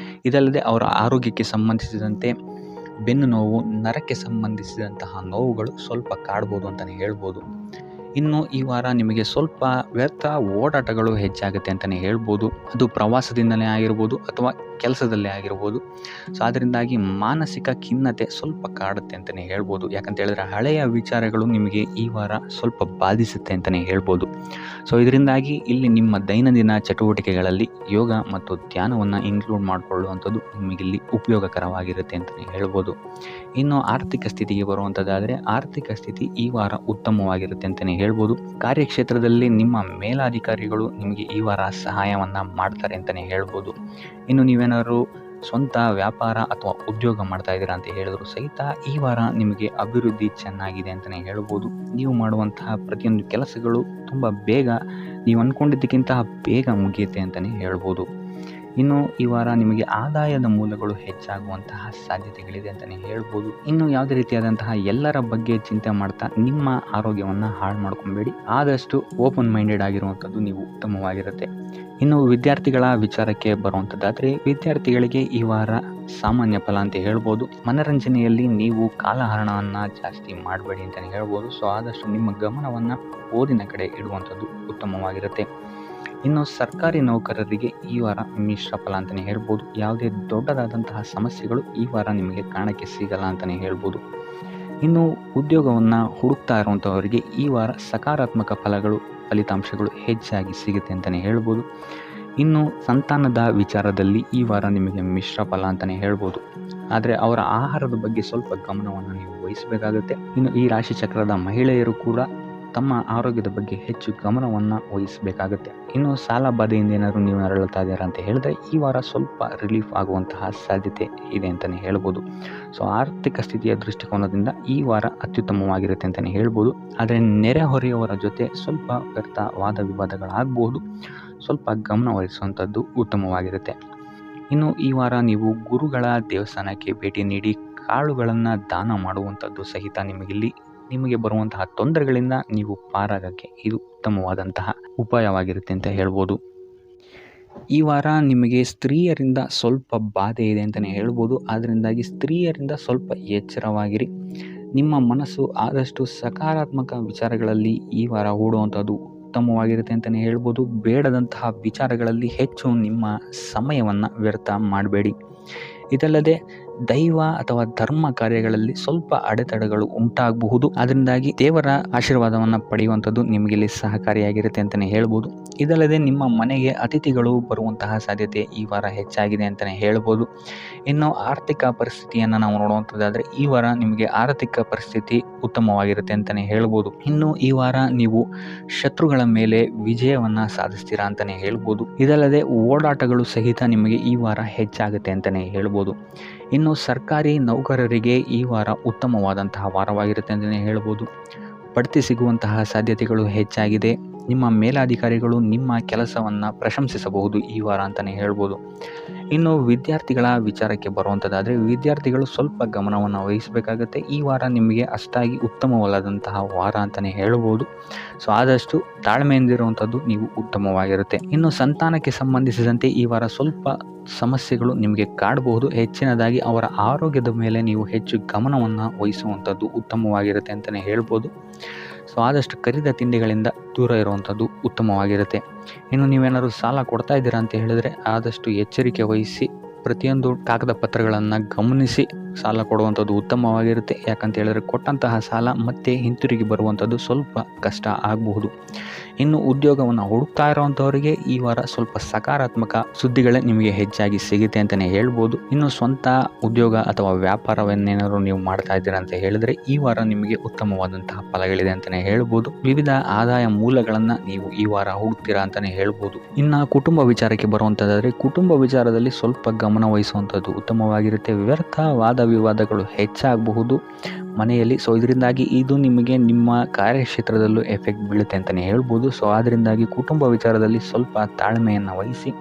ಇದಲ್ಲದೆ ಅವರ ಆರೋಗ್ಯಕ್ಕೆ ಸಂಬಂಧಿಸಿದಂತೆ ಬೆನ್ನು ನೋವು, ನರಕ್ಕೆ ಸಂಬಂಧಿಸಿದಂತಹ ನೋವುಗಳು ಸ್ವಲ್ಪ ಕಾಡ್ಬೋದು ಅಂತಲೇ ಹೇಳ್ಬೋದು. ಇನ್ನು ಈ ವಾರ ನಿಮಗೆ ಸ್ವಲ್ಪ ವ್ಯರ್ಥ ಓಡಾಟಗಳು ಹೆಚ್ಚಾಗುತ್ತೆ ಅಂತಲೇ ಹೇಳ್ಬೋದು. ಅದು ಪ್ರವಾಸದಿಂದಲೇ ಆಗಿರ್ಬೋದು ಅಥವಾ ಕೆಲಸದಲ್ಲೇ ಆಗಿರ್ಬೋದು. ಸೊ ಅದರಿಂದಾಗಿ ಮಾನಸಿಕ ಖಿನ್ನತೆ ಸ್ವಲ್ಪ ಕಾಡುತ್ತೆ ಅಂತಲೇ ಹೇಳ್ಬೋದು. ಯಾಕಂತ ಹೇಳಿದ್ರೆ ಹಳೆಯ ವಿಚಾರಗಳು ನಿಮಗೆ ಈ ವಾರ ಸ್ವಲ್ಪ ಬಾಧಿಸುತ್ತೆ ಅಂತಲೇ ಹೇಳ್ಬೋದು. ಸೊ ಇದರಿಂದಾಗಿ ಇಲ್ಲಿ ನಿಮ್ಮ ದೈನಂದಿನ ಚಟುವಟಿಕೆಗಳಲ್ಲಿ ಯೋಗ ಮತ್ತು ಧ್ಯಾನವನ್ನು ಇನ್ಕ್ಲೂಡ್ ಮಾಡಿಕೊಳ್ಳುವಂಥದ್ದು ನಿಮಗಿಲ್ಲಿ ಉಪಯೋಗಕರವಾಗಿರುತ್ತೆ ಅಂತಲೇ ಹೇಳ್ಬೋದು. ಇನ್ನು ಆರ್ಥಿಕ ಸ್ಥಿತಿಗೆ ಬರುವಂಥದ್ದಾದರೆ ಆರ್ಥಿಕ ಸ್ಥಿತಿ ಈ ವಾರ ಉತ್ತಮವಾಗಿರುತ್ತೆ ಅಂತಲೇ ಹೇಳ್ಬೋದು. ಕಾರ್ಯಕ್ಷೇತ್ರದಲ್ಲಿ ನಿಮ್ಮ ಮೇಲಾಧಿಕಾರಿಗಳು ನಿಮಗೆ ಈ ವಾರ ಸಹಾಯವನ್ನು ಮಾಡ್ತಾರೆ ಅಂತಲೇ ಹೇಳ್ಬೋದು. ಇನ್ನು ನೀವೇನಾದ್ರು ಸ್ವಂತ ವ್ಯಾಪಾರ ಅಥವಾ ಉದ್ಯೋಗ ಮಾಡ್ತಾ ಇದ್ದೀರಾ ಅಂತ ಹೇಳಿದ್ರು ಸಹಿತ ಈ ವಾರ ನಿಮಗೆ ಅಭಿವೃದ್ಧಿ ಚೆನ್ನಾಗಿದೆ ಅಂತಲೇ ಹೇಳ್ಬೋದು. ನೀವು ಮಾಡುವಂತಹ ಪ್ರತಿಯೊಂದು ಕೆಲಸಗಳು ತುಂಬ ಬೇಗ ನೀವು ಅಂದ್ಕೊಂಡಿದ್ದಕ್ಕಿಂತ ಬೇಗ ಮುಗಿಯುತ್ತೆ ಅಂತಲೇ ಹೇಳ್ಬೋದು. ಇನ್ನು ಈ ವಾರ ನಿಮಗೆ ಆದಾಯದ ಮೂಲಗಳು ಹೆಚ್ಚಾಗುವಂತಹ ಸಾಧ್ಯತೆಗಳಿದೆ ಅಂತಲೇ ಹೇಳ್ಬೋದು. ಇನ್ನು ಯಾವುದೇ ರೀತಿಯಾದಂತಹ ಎಲ್ಲರ ಬಗ್ಗೆ ಚಿಂತೆ ಮಾಡ್ತಾ ನಿಮ್ಮ ಆರೋಗ್ಯವನ್ನು ಹಾಳು ಮಾಡ್ಕೊಬೇಡಿ. ಆದಷ್ಟು ಓಪನ್ ಮೈಂಡೆಡ್ ಆಗಿರುವಂಥದ್ದು ನೀವು ಉತ್ತಮವಾಗಿರುತ್ತೆ. ಇನ್ನು ವಿದ್ಯಾರ್ಥಿಗಳ ವಿಚಾರಕ್ಕೆ ಬರುವಂಥದ್ದಾದರೆ ವಿದ್ಯಾರ್ಥಿಗಳಿಗೆ ಈ ವಾರ ಸಾಮಾನ್ಯ ಫಲ ಅಂತ ಹೇಳ್ಬೋದು. ಮನರಂಜನೆಯಲ್ಲಿ ನೀವು ಕಾಲಹರಣವನ್ನು ಜಾಸ್ತಿ ಮಾಡಬೇಡಿ ಅಂತಲೇ ಹೇಳ್ಬೋದು. ಸೊ ಆದಷ್ಟು ನಿಮ್ಮ ಗಮನವನ್ನು ಓದಿನ ಕಡೆ ಇಡುವಂಥದ್ದು ಉತ್ತಮವಾಗಿರುತ್ತೆ. ಇನ್ನು ಸರ್ಕಾರಿ ನೌಕರರಿಗೆ ಈ ವಾರ ಮಿಶ್ರ ಫಲ ಅಂತಲೇ ಹೇಳ್ಬೋದು. ಯಾವುದೇ ದೊಡ್ಡದಾದಂತಹ ಸಮಸ್ಯೆಗಳು ಈ ವಾರ ನಿಮಗೆ ಕಾಣಕ್ಕೆ ಸಿಗಲ್ಲ ಅಂತಲೇ ಹೇಳ್ಬೋದು. ಇನ್ನು ಉದ್ಯೋಗವನ್ನು ಹುಡುಕ್ತಾ ಇರುವಂಥವರಿಗೆ ಈ ವಾರ ಸಕಾರಾತ್ಮಕ ಫಲಿತಾಂಶಗಳು ಹೆಚ್ಚಾಗಿ ಸಿಗುತ್ತೆ ಅಂತಲೇ ಹೇಳ್ಬೋದು. ಇನ್ನು ಸಂತಾನದ ವಿಚಾರದಲ್ಲಿ ಈ ವಾರ ನಿಮಗೆ ಮಿಶ್ರ ಫಲ ಅಂತಲೇ ಹೇಳ್ಬೋದು. ಆದರೆ ಅವರ ಆಹಾರದ ಬಗ್ಗೆ ಸ್ವಲ್ಪ ಗಮನವನ್ನು ನೀವು ವಹಿಸಬೇಕಾಗುತ್ತೆ. ಇನ್ನು ಈ ರಾಶಿ ಚಕ್ರದ ಮಹಿಳೆಯರು ಕೂಡ ತಮ್ಮ ಆರೋಗ್ಯದ ಬಗ್ಗೆ ಹೆಚ್ಚು ಗಮನವನ್ನು ವಹಿಸಬೇಕಾಗುತ್ತೆ. ಇನ್ನು ಸಾಲ ಬಾಧೆಯಿಂದ ಏನಾದರೂ ನೀವು ನರಳುತ್ತಾ ಇದ್ದೀರಾ ಅಂತ ಹೇಳಿದ್ರೆ ಈ ವಾರ ಸ್ವಲ್ಪ ರಿಲೀಫ್ ಆಗುವಂತಹ ಸಾಧ್ಯತೆ ಇದೆ ಅಂತಲೇ ಹೇಳ್ಬೋದು. ಸೊ ಆರ್ಥಿಕ ಸ್ಥಿತಿಯ ದೃಷ್ಟಿಕೋನದಿಂದ ಈ ವಾರ ಅತ್ಯುತ್ತಮವಾಗಿರುತ್ತೆ ಅಂತಲೇ ಹೇಳ್ಬೋದು. ಆದರೆ ನೆರೆಹೊರೆಯವರ ಜೊತೆ ಸ್ವಲ್ಪ ವ್ಯರ್ಥ ವಾದ ವಿವಾದಗಳಾಗಬಹುದು. ಸ್ವಲ್ಪ ಗಮನ ವಹಿಸುವಂಥದ್ದು ಉತ್ತಮವಾಗಿರುತ್ತೆ. ಇನ್ನು ಈ ವಾರ ನೀವು ಗುರುಗಳ ದೇವಸ್ಥಾನಕ್ಕೆ ಭೇಟಿ ನೀಡಿ ಕಾಳುಗಳನ್ನು ದಾನ ಮಾಡುವಂಥದ್ದು ಸಹಿತ ನಿಮಗೆ ಬರುವಂತಹ ತೊಂದರೆಗಳಿಂದ ನೀವು ಪಾರಾಗಕ್ಕೆ ಇದು ಉತ್ತಮವಾದಂತಹ ಉಪಾಯವಾಗಿರುತ್ತೆ ಅಂತ ಹೇಳ್ಬೋದು. ಈ ವಾರ ನಿಮಗೆ ಸ್ತ್ರೀಯರಿಂದ ಸ್ವಲ್ಪ ಬಾಧೆ ಇದೆ ಅಂತಲೇ ಹೇಳ್ಬೋದು. ಅದರಿಂದಾಗಿ ಸ್ತ್ರೀಯರಿಂದ ಸ್ವಲ್ಪ ಎಚ್ಚರವಾಗಿರಿ. ನಿಮ್ಮ ಮನಸ್ಸು ಆದಷ್ಟು ಸಕಾರಾತ್ಮಕ ವಿಚಾರಗಳಲ್ಲಿ ಈ ವಾರ ಹೂಡುವಂಥದ್ದು ಉತ್ತಮವಾಗಿರುತ್ತೆ ಅಂತಲೇ ಹೇಳ್ಬೋದು. ಬೇಡದಂತಹ ವಿಚಾರಗಳಲ್ಲಿ ಹೆಚ್ಚು ನಿಮ್ಮ ಸಮಯವನ್ನು ವ್ಯರ್ಥ ಮಾಡಬೇಡಿ. ಇದಲ್ಲದೆ ದೈವ ಅಥವಾ ಧರ್ಮ ಕಾರ್ಯಗಳಲ್ಲಿ ಸ್ವಲ್ಪ ಅಡೆತಡೆಗಳು ಉಂಟಾಗಬಹುದು. ಅದರಿಂದಾಗಿ ದೇವರ ಆಶೀರ್ವಾದವನ್ನು ಪಡೆಯುವಂಥದ್ದು ನಿಮಗಿಲ್ಲಿ ಸಹಕಾರಿಯಾಗಿರುತ್ತೆ ಅಂತಲೇ ಹೇಳ್ಬೋದು. ಇದಲ್ಲದೆ ನಿಮ್ಮ ಮನೆಗೆ ಅತಿಥಿಗಳು ಬರುವಂತಹ ಸಾಧ್ಯತೆ ಈ ವಾರ ಹೆಚ್ಚಾಗಿದೆ ಅಂತಲೇ ಹೇಳ್ಬೋದು. ಇನ್ನು ಆರ್ಥಿಕ ಪರಿಸ್ಥಿತಿಯನ್ನು ನಾವು ನೋಡುವಂಥದ್ದಾದರೆ ಈ ವಾರ ನಿಮಗೆ ಆರ್ಥಿಕ ಪರಿಸ್ಥಿತಿ ಉತ್ತಮವಾಗಿರುತ್ತೆ ಅಂತಲೇ ಹೇಳ್ಬೋದು. ಇನ್ನು ಈ ವಾರ ನೀವು ಶತ್ರುಗಳ ಮೇಲೆ ವಿಜಯವನ್ನು ಸಾಧಿಸ್ತೀರಾ ಅಂತಲೇ ಹೇಳ್ಬೋದು. ಇದಲ್ಲದೆ ಓಡಾಟಗಳು ಸಹಿತ ನಿಮಗೆ ಈ ವಾರ ಹೆಚ್ಚಾಗುತ್ತೆ ಅಂತಲೇ ಹೇಳ್ಬೋದು. ಇನ್ನು ಸರ್ಕಾರಿ ನೌಕರರಿಗೆ ಈ ವಾರ ಉತ್ತಮವಾದಂತಹ ವಾರವಾಗಿರುತ್ತೆ ಅಂತಲೇ ಹೇಳ್ಬೋದು. ಬಡ್ತಿ ಸಿಗುವಂತಹ ಸಾಧ್ಯತೆಗಳು ಹೆಚ್ಚಾಗಿದೆ. ನಿಮ್ಮ ಮೇಲಾಧಿಕಾರಿಗಳು ನಿಮ್ಮ ಕೆಲಸವನ್ನು ಪ್ರಶಂಸಿಸಬಹುದು ಈ ವಾರ ಅಂತಲೇ ಹೇಳ್ಬೋದು. ಇನ್ನು ವಿದ್ಯಾರ್ಥಿಗಳ ವಿಚಾರಕ್ಕೆ ಬರುವಂಥದ್ದಾದರೆ ವಿದ್ಯಾರ್ಥಿಗಳು ಸ್ವಲ್ಪ ಗಮನವನ್ನು ವಹಿಸಬೇಕಾಗುತ್ತೆ. ಈ ವಾರ ನಿಮಗೆ ಅಷ್ಟಾಗಿ ಉತ್ತಮವಲ್ಲದಂತಹ ವಾರ ಅಂತಲೇ ಹೇಳ್ಬೋದು. ಸೊ ಆದಷ್ಟು ತಾಳ್ಮೆಯಿಂದಿರುವಂಥದ್ದು ನೀವು ಉತ್ತಮವಾಗಿರುತ್ತೆ. ಇನ್ನು ಸಂತಾನಕ್ಕೆ ಸಂಬಂಧಿಸಿದಂತೆ ಈ ವಾರ ಸ್ವಲ್ಪ ಸಮಸ್ಯೆಗಳು ನಿಮಗೆ ಕಾಡಬಹುದು. ಹೆಚ್ಚಿನದಾಗಿ ಅವರ ಆರೋಗ್ಯದ ಮೇಲೆ ನೀವು ಹೆಚ್ಚು ಗಮನವನ್ನು ವಹಿಸುವಂಥದ್ದು ಉತ್ತಮವಾಗಿರುತ್ತೆ ಅಂತಲೇ ಹೇಳ್ಬೋದು. ಸೊ ಆದಷ್ಟು ಕರಿದ ತಿಂಡಿಗಳಿಂದ ದೂರ ಇರುವಂಥದ್ದು ಉತ್ತಮವಾಗಿರುತ್ತೆ. ಇನ್ನು ನೀವೇನಾದ್ರು ಸಾಲ ಕೊಡ್ತಾ ಇದ್ದೀರಾ ಅಂತ ಹೇಳಿದ್ರೆ ಆದಷ್ಟು ಎಚ್ಚರಿಕೆ ವಹಿಸಿ ಪ್ರತಿಯೊಂದು ಕಾಗದ ಪತ್ರಗಳನ್ನು ಗಮನಿಸಿ ಸಾಲ ಕೊಡುವಂಥದ್ದು ಉತ್ತಮವಾಗಿರುತ್ತೆ. ಯಾಕಂತ ಹೇಳಿದ್ರೆ ಕೊಟ್ಟಂತಹ ಸಾಲ ಮತ್ತೆ ಹಿಂತಿರುಗಿ ಬರುವಂಥದ್ದು ಸ್ವಲ್ಪ ಕಷ್ಟ ಆಗಬಹುದು. ಇನ್ನು ಉದ್ಯೋಗವನ್ನು ಹುಡುಕ್ತಾ ಇರುವಂಥವರಿಗೆ ಈ ವಾರ ಸ್ವಲ್ಪ ಸಕಾರಾತ್ಮಕ ಸುದ್ದಿಗಳೇ ನಿಮಗೆ ಹೆಚ್ಚಾಗಿ ಸಿಗುತ್ತೆ ಅಂತಲೇ ಹೇಳ್ಬೋದು. ಇನ್ನು ಸ್ವಂತ ಉದ್ಯೋಗ ಅಥವಾ ವ್ಯಾಪಾರವನ್ನೇನಾದ್ರು ನೀವು ಮಾಡ್ತಾ ಇದ್ದೀರಾ ಅಂತ ಹೇಳಿದ್ರೆ ಈ ವಾರ ನಿಮಗೆ ಉತ್ತಮವಾದಂತಹ ಫಲಗಳಿದೆ ಅಂತಲೇ ಹೇಳ್ಬೋದು. ವಿವಿಧ ಆದಾಯ ಮೂಲಗಳನ್ನು ನೀವು ಈ ವಾರ ಹುಡುಕ್ತೀರಾ ಅಂತಲೇ ಹೇಳ್ಬೋದು. ಇನ್ನು ಕುಟುಂಬ ವಿಚಾರಕ್ಕೆ ಬರುವಂಥದ್ದಾದರೆ ಕುಟುಂಬ ವಿಚಾರದಲ್ಲಿ ಸ್ವಲ್ಪ ಗಮನ ವಹಿಸುವಂಥದ್ದು ಉತ್ತಮವಾಗಿರುತ್ತೆ. ವ್ಯರ್ಥ ವಾದ ವಿವಾದಗಳು ಹೆಚ್ಚಾಗಬಹುದು ಮನೆಯಲ್ಲಿ. ಸೊ ಇದರಿಂದಾಗಿ ಇದು ನಿಮಗೆ ನಿಮ್ಮ ಕಾರ್ಯಕ್ಷೇತ್ರದಲ್ಲೂ ಎಫೆಕ್ಟ್ ಬೀಳುತ್ತೆ ಅಂತಲೇ ಹೇಳ್ಬೋದು. ಸೊ ಅದರಿಂದಾಗಿ ಕುಟುಂಬ ವಿಚಾರದಲ್ಲಿ ಸ್ವಲ್ಪ ತಾಳ್ಮೆಯನ್ನು ವಹಿಸಿ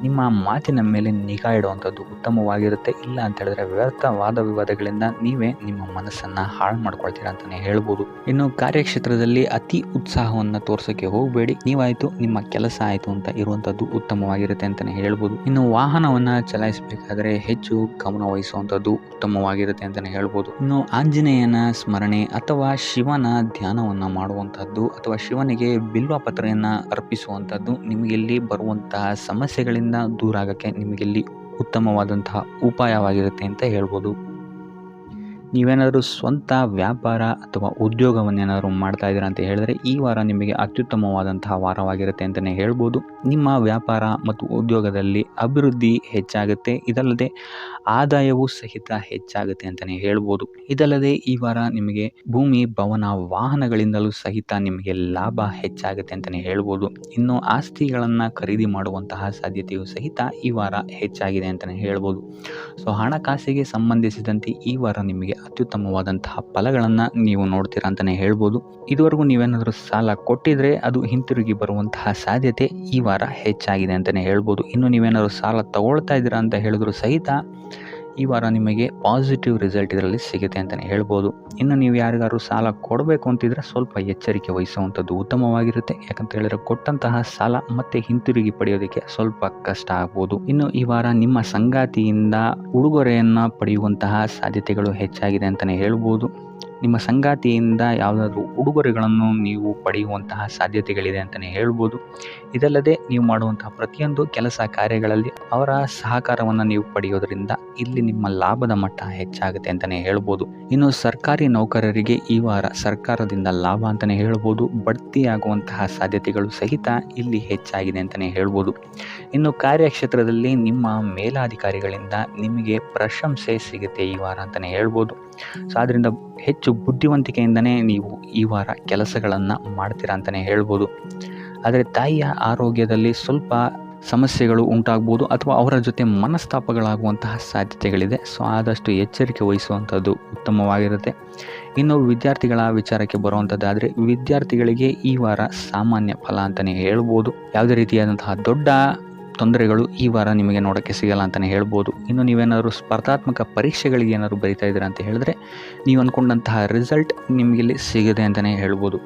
ನಿಮ್ಮ ಮಾತಿನ ಮೇಲೆ ನಿಗಾ ಇಡುವಂಥದ್ದು ಉತ್ತಮವಾಗಿರುತ್ತೆ. ಇಲ್ಲ ಅಂತ ಹೇಳಿದ್ರೆ ವ್ಯರ್ಥ ವಾದ ವಿವಾದಗಳಿಂದ ನೀವೇ ನಿಮ್ಮ ಮನಸ್ಸನ್ನು ಹಾಳು ಮಾಡ್ಕೊಳ್ತೀರಾ ಅಂತಲೇ ಹೇಳ್ಬೋದು. ಇನ್ನು ಕಾರ್ಯಕ್ಷೇತ್ರದಲ್ಲಿ ಅತಿ ಉತ್ಸಾಹವನ್ನು ತೋರ್ಸೋಕ್ಕೆ ಹೋಗಬೇಡಿ. ನೀವಾಯಿತು ನಿಮ್ಮ ಕೆಲಸ ಆಯಿತು ಅಂತ ಇರುವಂಥದ್ದು ಉತ್ತಮವಾಗಿರುತ್ತೆ ಅಂತಲೇ ಹೇಳ್ಬೋದು. ಇನ್ನು ವಾಹನವನ್ನು ಚಲಾಯಿಸಬೇಕಾದ್ರೆ ಹೆಚ್ಚು ಗಮನ ವಹಿಸುವಂಥದ್ದು ಉತ್ತಮವಾಗಿರುತ್ತೆ ಅಂತಲೇ ಹೇಳ್ಬೋದು. ಇನ್ನು ಆಂಜನೇಯನ ಸ್ಮರಣೆ ಅಥವಾ ಶಿವನ ಧ್ಯಾನವನ್ನು ಮಾಡುವಂಥದ್ದು ಅಥವಾ ಶಿವನಿಗೆ ಬಿಲ್ವ ಪತ್ರೆಯನ್ನು ಅರ್ಪಿಸುವಂಥದ್ದು ನಿಮಗಿಲ್ಲಿ ಬರುವಂತಹ ಸಮಸ್ಯೆಗಳಿಂದ ದೂರ ಆಗೋಕ್ಕೆ ನಿಮಗಿಲ್ಲಿ ಉತ್ತಮವಾದಂತಹ ಉಪಾಯವಾಗಿರುತ್ತೆ ಅಂತ ಹೇಳ್ಬೋದು. ನೀವೇನಾದರೂ ಸ್ವಂತ ವ್ಯಾಪಾರ ಅಥವಾ ಉದ್ಯೋಗವನ್ನೇನಾದರೂ ಮಾಡ್ತಾ ಇದ್ದೀರಾ ಅಂತ ಹೇಳಿದ್ರೆ ಈ ವಾರ ನಿಮಗೆ ಅತ್ಯುತ್ತಮವಾದಂತಹ ವಾರವಾಗಿರುತ್ತೆ ಅಂತಲೇ ಹೇಳ್ಬೋದು. ನಿಮ್ಮ ವ್ಯಾಪಾರ ಮತ್ತು ಉದ್ಯೋಗದಲ್ಲಿ ಅಭಿವೃದ್ಧಿ ಹೆಚ್ಚಾಗುತ್ತೆ. ಇದಲ್ಲದೆ ಆದಾಯವೂ ಸಹಿತ ಹೆಚ್ಚಾಗುತ್ತೆ ಅಂತಲೇ ಹೇಳ್ಬೋದು. ಇದಲ್ಲದೆ ಈ ವಾರ ನಿಮಗೆ ಭೂಮಿ, ಭವನ, ವಾಹನಗಳಿಂದಲೂ ಸಹಿತ ನಿಮಗೆ ಲಾಭ ಹೆಚ್ಚಾಗುತ್ತೆ ಅಂತಲೇ ಹೇಳ್ಬೋದು. ಇನ್ನು ಆಸ್ತಿಗಳನ್ನು ಖರೀದಿ ಮಾಡುವಂತಹ ಸಾಧ್ಯತೆಯೂ ಸಹಿತ ಈ ವಾರ ಹೆಚ್ಚಾಗಿದೆ ಅಂತಲೇ ಹೇಳ್ಬೋದು. ಸೊ ಹಣಕಾಸಿಗೆ ಸಂಬಂಧಿಸಿದಂತೆ ಈ ವಾರ ನಿಮಗೆ ಅತ್ಯುತ್ತಮವಾದಂತಹ ಫಲಗಳನ್ನು ನೀವು ನೋಡ್ತೀರಾ ಅಂತಲೇ ಹೇಳ್ಬೋದು. ಇದುವರೆಗೂ ನೀವೇನಾದರೂ ಸಾಲ ಕೊಟ್ಟಿದ್ರೆ ಅದು ಹಿಂತಿರುಗಿ ಬರುವಂತಹ ಸಾಧ್ಯತೆ ಈ ವಾರ ಹೆಚ್ಚಾಗಿದೆ ಅಂತಲೇ ಹೇಳ್ಬೋದು. ಇನ್ನು ನೀವೇನಾದರೂ ಸಾಲ ತಗೊಳ್ತಾ ಇದ್ದೀರಾ ಅಂತ ಹೇಳಿದ್ರು ಸಹಿತ ಈ ವಾರ ನಿಮಗೆ ಪಾಸಿಟಿವ್ ರಿಸಲ್ಟ್ ಇದರಲ್ಲಿ ಸಿಗುತ್ತೆ ಅಂತಲೇ ಹೇಳ್ಬೋದು. ಇನ್ನು ನೀವು ಯಾರಿಗಾದ್ರು ಸಾಲ ಕೊಡಬೇಕು ಅಂತಿದ್ರೆ ಸ್ವಲ್ಪ ಎಚ್ಚರಿಕೆ ವಹಿಸುವಂಥದ್ದು ಉತ್ತಮವಾಗಿರುತ್ತೆ. ಯಾಕಂತ ಹೇಳಿದ್ರೆ ಕೊಟ್ಟಂತಹ ಸಾಲ ಮತ್ತೆ ಹಿಂತಿರುಗಿ ಪಡೆಯೋದಕ್ಕೆ ಸ್ವಲ್ಪ ಕಷ್ಟ ಆಗ್ಬೋದು. ಇನ್ನು ಈ ವಾರ ನಿಮ್ಮ ಸಂಗಾತಿಯಿಂದ ಉಡುಗೊರೆಯನ್ನು ಪಡೆಯುವಂತಹ ಸಾಧ್ಯತೆಗಳು ಹೆಚ್ಚಾಗಿದೆ ಅಂತಲೇ ಹೇಳ್ಬೋದು. ನಿಮ್ಮ ಸಂಗಾತಿಯಿಂದ ಯಾವುದಾದ್ರೂ ಉಡುಗೊರೆಗಳನ್ನು ನೀವು ಪಡೆಯುವಂತಹ ಸಾಧ್ಯತೆಗಳಿದೆ ಅಂತಲೇ ಹೇಳ್ಬೋದು. ಇದಲ್ಲದೆ ನೀವು ಮಾಡುವಂತಹ ಪ್ರತಿಯೊಂದು ಕೆಲಸ ಕಾರ್ಯಗಳಲ್ಲಿ ಅವರ ಸಹಕಾರವನ್ನು ನೀವು ಪಡೆಯೋದ್ರಿಂದ ಇಲ್ಲಿ ನಿಮ್ಮ ಲಾಭದ ಮಟ್ಟ ಹೆಚ್ಚಾಗುತ್ತೆ ಅಂತಲೇ ಹೇಳ್ಬೋದು. ಇನ್ನು ಸರ್ಕಾರಿ ನೌಕರರಿಗೆ ಈ ವಾರ ಸರ್ಕಾರದಿಂದ ಲಾಭ ಅಂತಲೇ ಹೇಳ್ಬೋದು. ಬಡ್ತಿಯಾಗುವಂತಹ ಸಾಧ್ಯತೆಗಳು ಸಹಿತ ಇಲ್ಲಿ ಹೆಚ್ಚಾಗಿದೆ ಅಂತಲೇ ಹೇಳ್ಬೋದು. ಇನ್ನು ಕಾರ್ಯಕ್ಷೇತ್ರದಲ್ಲಿ ನಿಮ್ಮ ಮೇಲಾಧಿಕಾರಿಗಳಿಂದ ನಿಮಗೆ ಪ್ರಶಂಸೆ ಸಿಗುತ್ತೆ ಈ ವಾರ ಅಂತಲೇ ಹೇಳ್ಬೋದು. ಸೊ ಅದರಿಂದ ಹೆಚ್ಚು ಬುದ್ಧಿವಂತಿಕೆಯಿಂದನೇ ನೀವು ಈ ವಾರ ಕೆಲಸಗಳನ್ನು ಮಾಡ್ತೀರಾ ಅಂತಲೇ ಹೇಳ್ಬೋದು. ಆದರೆ ತಾಯಿಯ ಆರೋಗ್ಯದಲ್ಲಿ ಸ್ವಲ್ಪ ಸಮಸ್ಯೆಗಳು ಉಂಟಾಗ್ಬೋದು ಅಥವಾ ಅವರ ಜೊತೆ ಮನಸ್ತಾಪಗಳಾಗುವಂತಹ ಸಾಧ್ಯತೆಗಳಿದೆ. ಸೊ ಆದಷ್ಟು ಎಚ್ಚರಿಕೆ ವಹಿಸುವಂಥದ್ದು ಉತ್ತಮವಾಗಿರುತ್ತೆ. ಇನ್ನು ವಿದ್ಯಾರ್ಥಿಗಳ ವಿಚಾರಕ್ಕೆ ಬರುವಂಥದ್ದಾದರೆ ವಿದ್ಯಾರ್ಥಿಗಳಿಗೆ ಈ ವಾರ ಸಾಮಾನ್ಯ ಫಲ ಅಂತಲೇ ಹೇಳ್ಬೋದು. ಯಾವುದೇ ರೀತಿಯಾದಂತಹ ದೊಡ್ಡ ತೊಂದರೆಗಳು ಈ ವಾರ ನಿಮಗೆ ನೋಡೋಕ್ಕೆ ಸಿಗಲ್ಲ ಅಂತಲೇ ಹೇಳ್ಬೋದು. ಇನ್ನು ನೀವೇನಾದರೂ ಸ್ಪರ್ಧಾತ್ಮಕ ಪರೀಕ್ಷೆಗಳಿಗೆ ಏನಾದರೂ ಬರೀತಾ ಇದ್ದೀರಾ ಅಂತ ಹೇಳಿದ್ರೆ ನೀವು ಅಂದ್ಕೊಂಡಂತಹ ರಿಸಲ್ಟ್ ನಿಮಗಿಲ್ಲಿ ಸಿಗದೆ ಅಂತಲೇ ಹೇಳ್ಬೋದು.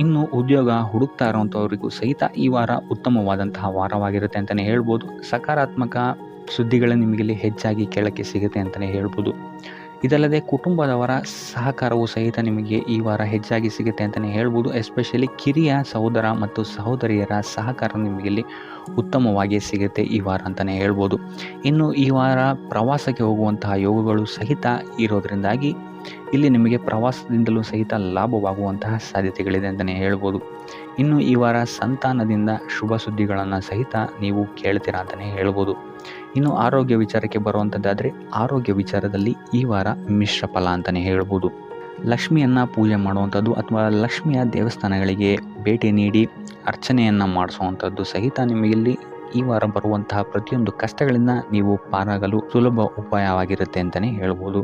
ಇನ್ನು ಉದ್ಯೋಗ ಹುಡುಕ್ತಾ ಇರೋವಂಥವ್ರಿಗೂ ಸಹಿತ ಈ ವಾರ ಉತ್ತಮವಾದಂತಹ ವಾರವಾಗಿರುತ್ತೆ ಅಂತಲೇ ಹೇಳ್ಬೋದು. ಸಕಾರಾತ್ಮಕ ಸುದ್ದಿಗಳೇ ನಿಮಗಿಲ್ಲಿ ಹೆಚ್ಚಾಗಿ ಕೇಳೋಕ್ಕೆ ಸಿಗುತ್ತೆ ಅಂತಲೇ ಹೇಳ್ಬೋದು. ಇದಲ್ಲದೆ ಕುಟುಂಬದವರ ಸಹಕಾರವೂ ಸಹಿತ ನಿಮಗೆ ಈ ವಾರ ಹೆಚ್ಚಾಗಿ ಸಿಗುತ್ತೆ ಅಂತಲೇ ಹೇಳ್ಬೋದು. ಎಸ್ಪೆಷಲಿ ಕಿರಿಯ ಸಹೋದರ ಮತ್ತು ಸಹೋದರಿಯರ ಸಹಕಾರ ನಿಮಗಿಲ್ಲಿ ಉತ್ತಮವಾಗಿ ಸಿಗುತ್ತೆ ಈ ವಾರ ಅಂತಲೇ ಹೇಳ್ಬೋದು. ಇನ್ನು ಈ ವಾರ ಪ್ರವಾಸಕ್ಕೆ ಹೋಗುವಂತಹ ಯೋಗಗಳು ಸಹಿತ ಇರೋದರಿಂದಾಗಿ ಇಲ್ಲಿ ನಿಮಗೆ ಪ್ರವಾಸದಿಂದಲೂ ಸಹಿತ ಲಾಭವಾಗುವಂತಹ ಸಾಧ್ಯತೆಗಳಿದೆ ಅಂತಲೇ ಹೇಳ್ಬೋದು. ಇನ್ನು ಈ ವಾರ ಸಂತಾನದಿಂದ ಶುಭ ಸುದ್ದಿಗಳನ್ನು ಸಹಿತ ನೀವು ಕೇಳ್ತೀರಾ ಅಂತಲೇ ಹೇಳ್ಬೋದು. ಇನ್ನು ಆರೋಗ್ಯ ವಿಚಾರಕ್ಕೆ ಬರುವಂಥದ್ದಾದರೆ ಆರೋಗ್ಯ ವಿಚಾರದಲ್ಲಿ ಈ ವಾರ ಮಿಶ್ರ ಫಲ ಅಂತಲೇ ಹೇಳ್ಬೋದು. ಲಕ್ಷ್ಮಿಯನ್ನು ಪೂಜೆ ಮಾಡುವಂಥದ್ದು ಅಥವಾ ಲಕ್ಷ್ಮಿಯ ದೇವಸ್ಥಾನಗಳಿಗೆ ಭೇಟಿ ನೀಡಿ ಅರ್ಚನೆಯನ್ನು ಮಾಡಿಸುವಂಥದ್ದು ಸಹಿತ ನಿಮಗಿಲ್ಲಿ ಈ ವಾರ ಬರುವಂತಹ ಪ್ರತಿಯೊಂದು ಕಷ್ಟಗಳಿಂದ ನೀವು ಪಾರಾಗಲು ಸುಲಭ ಉಪಾಯವಾಗಿರುತ್ತೆ ಅಂತಲೇ ಹೇಳ್ಬೋದು.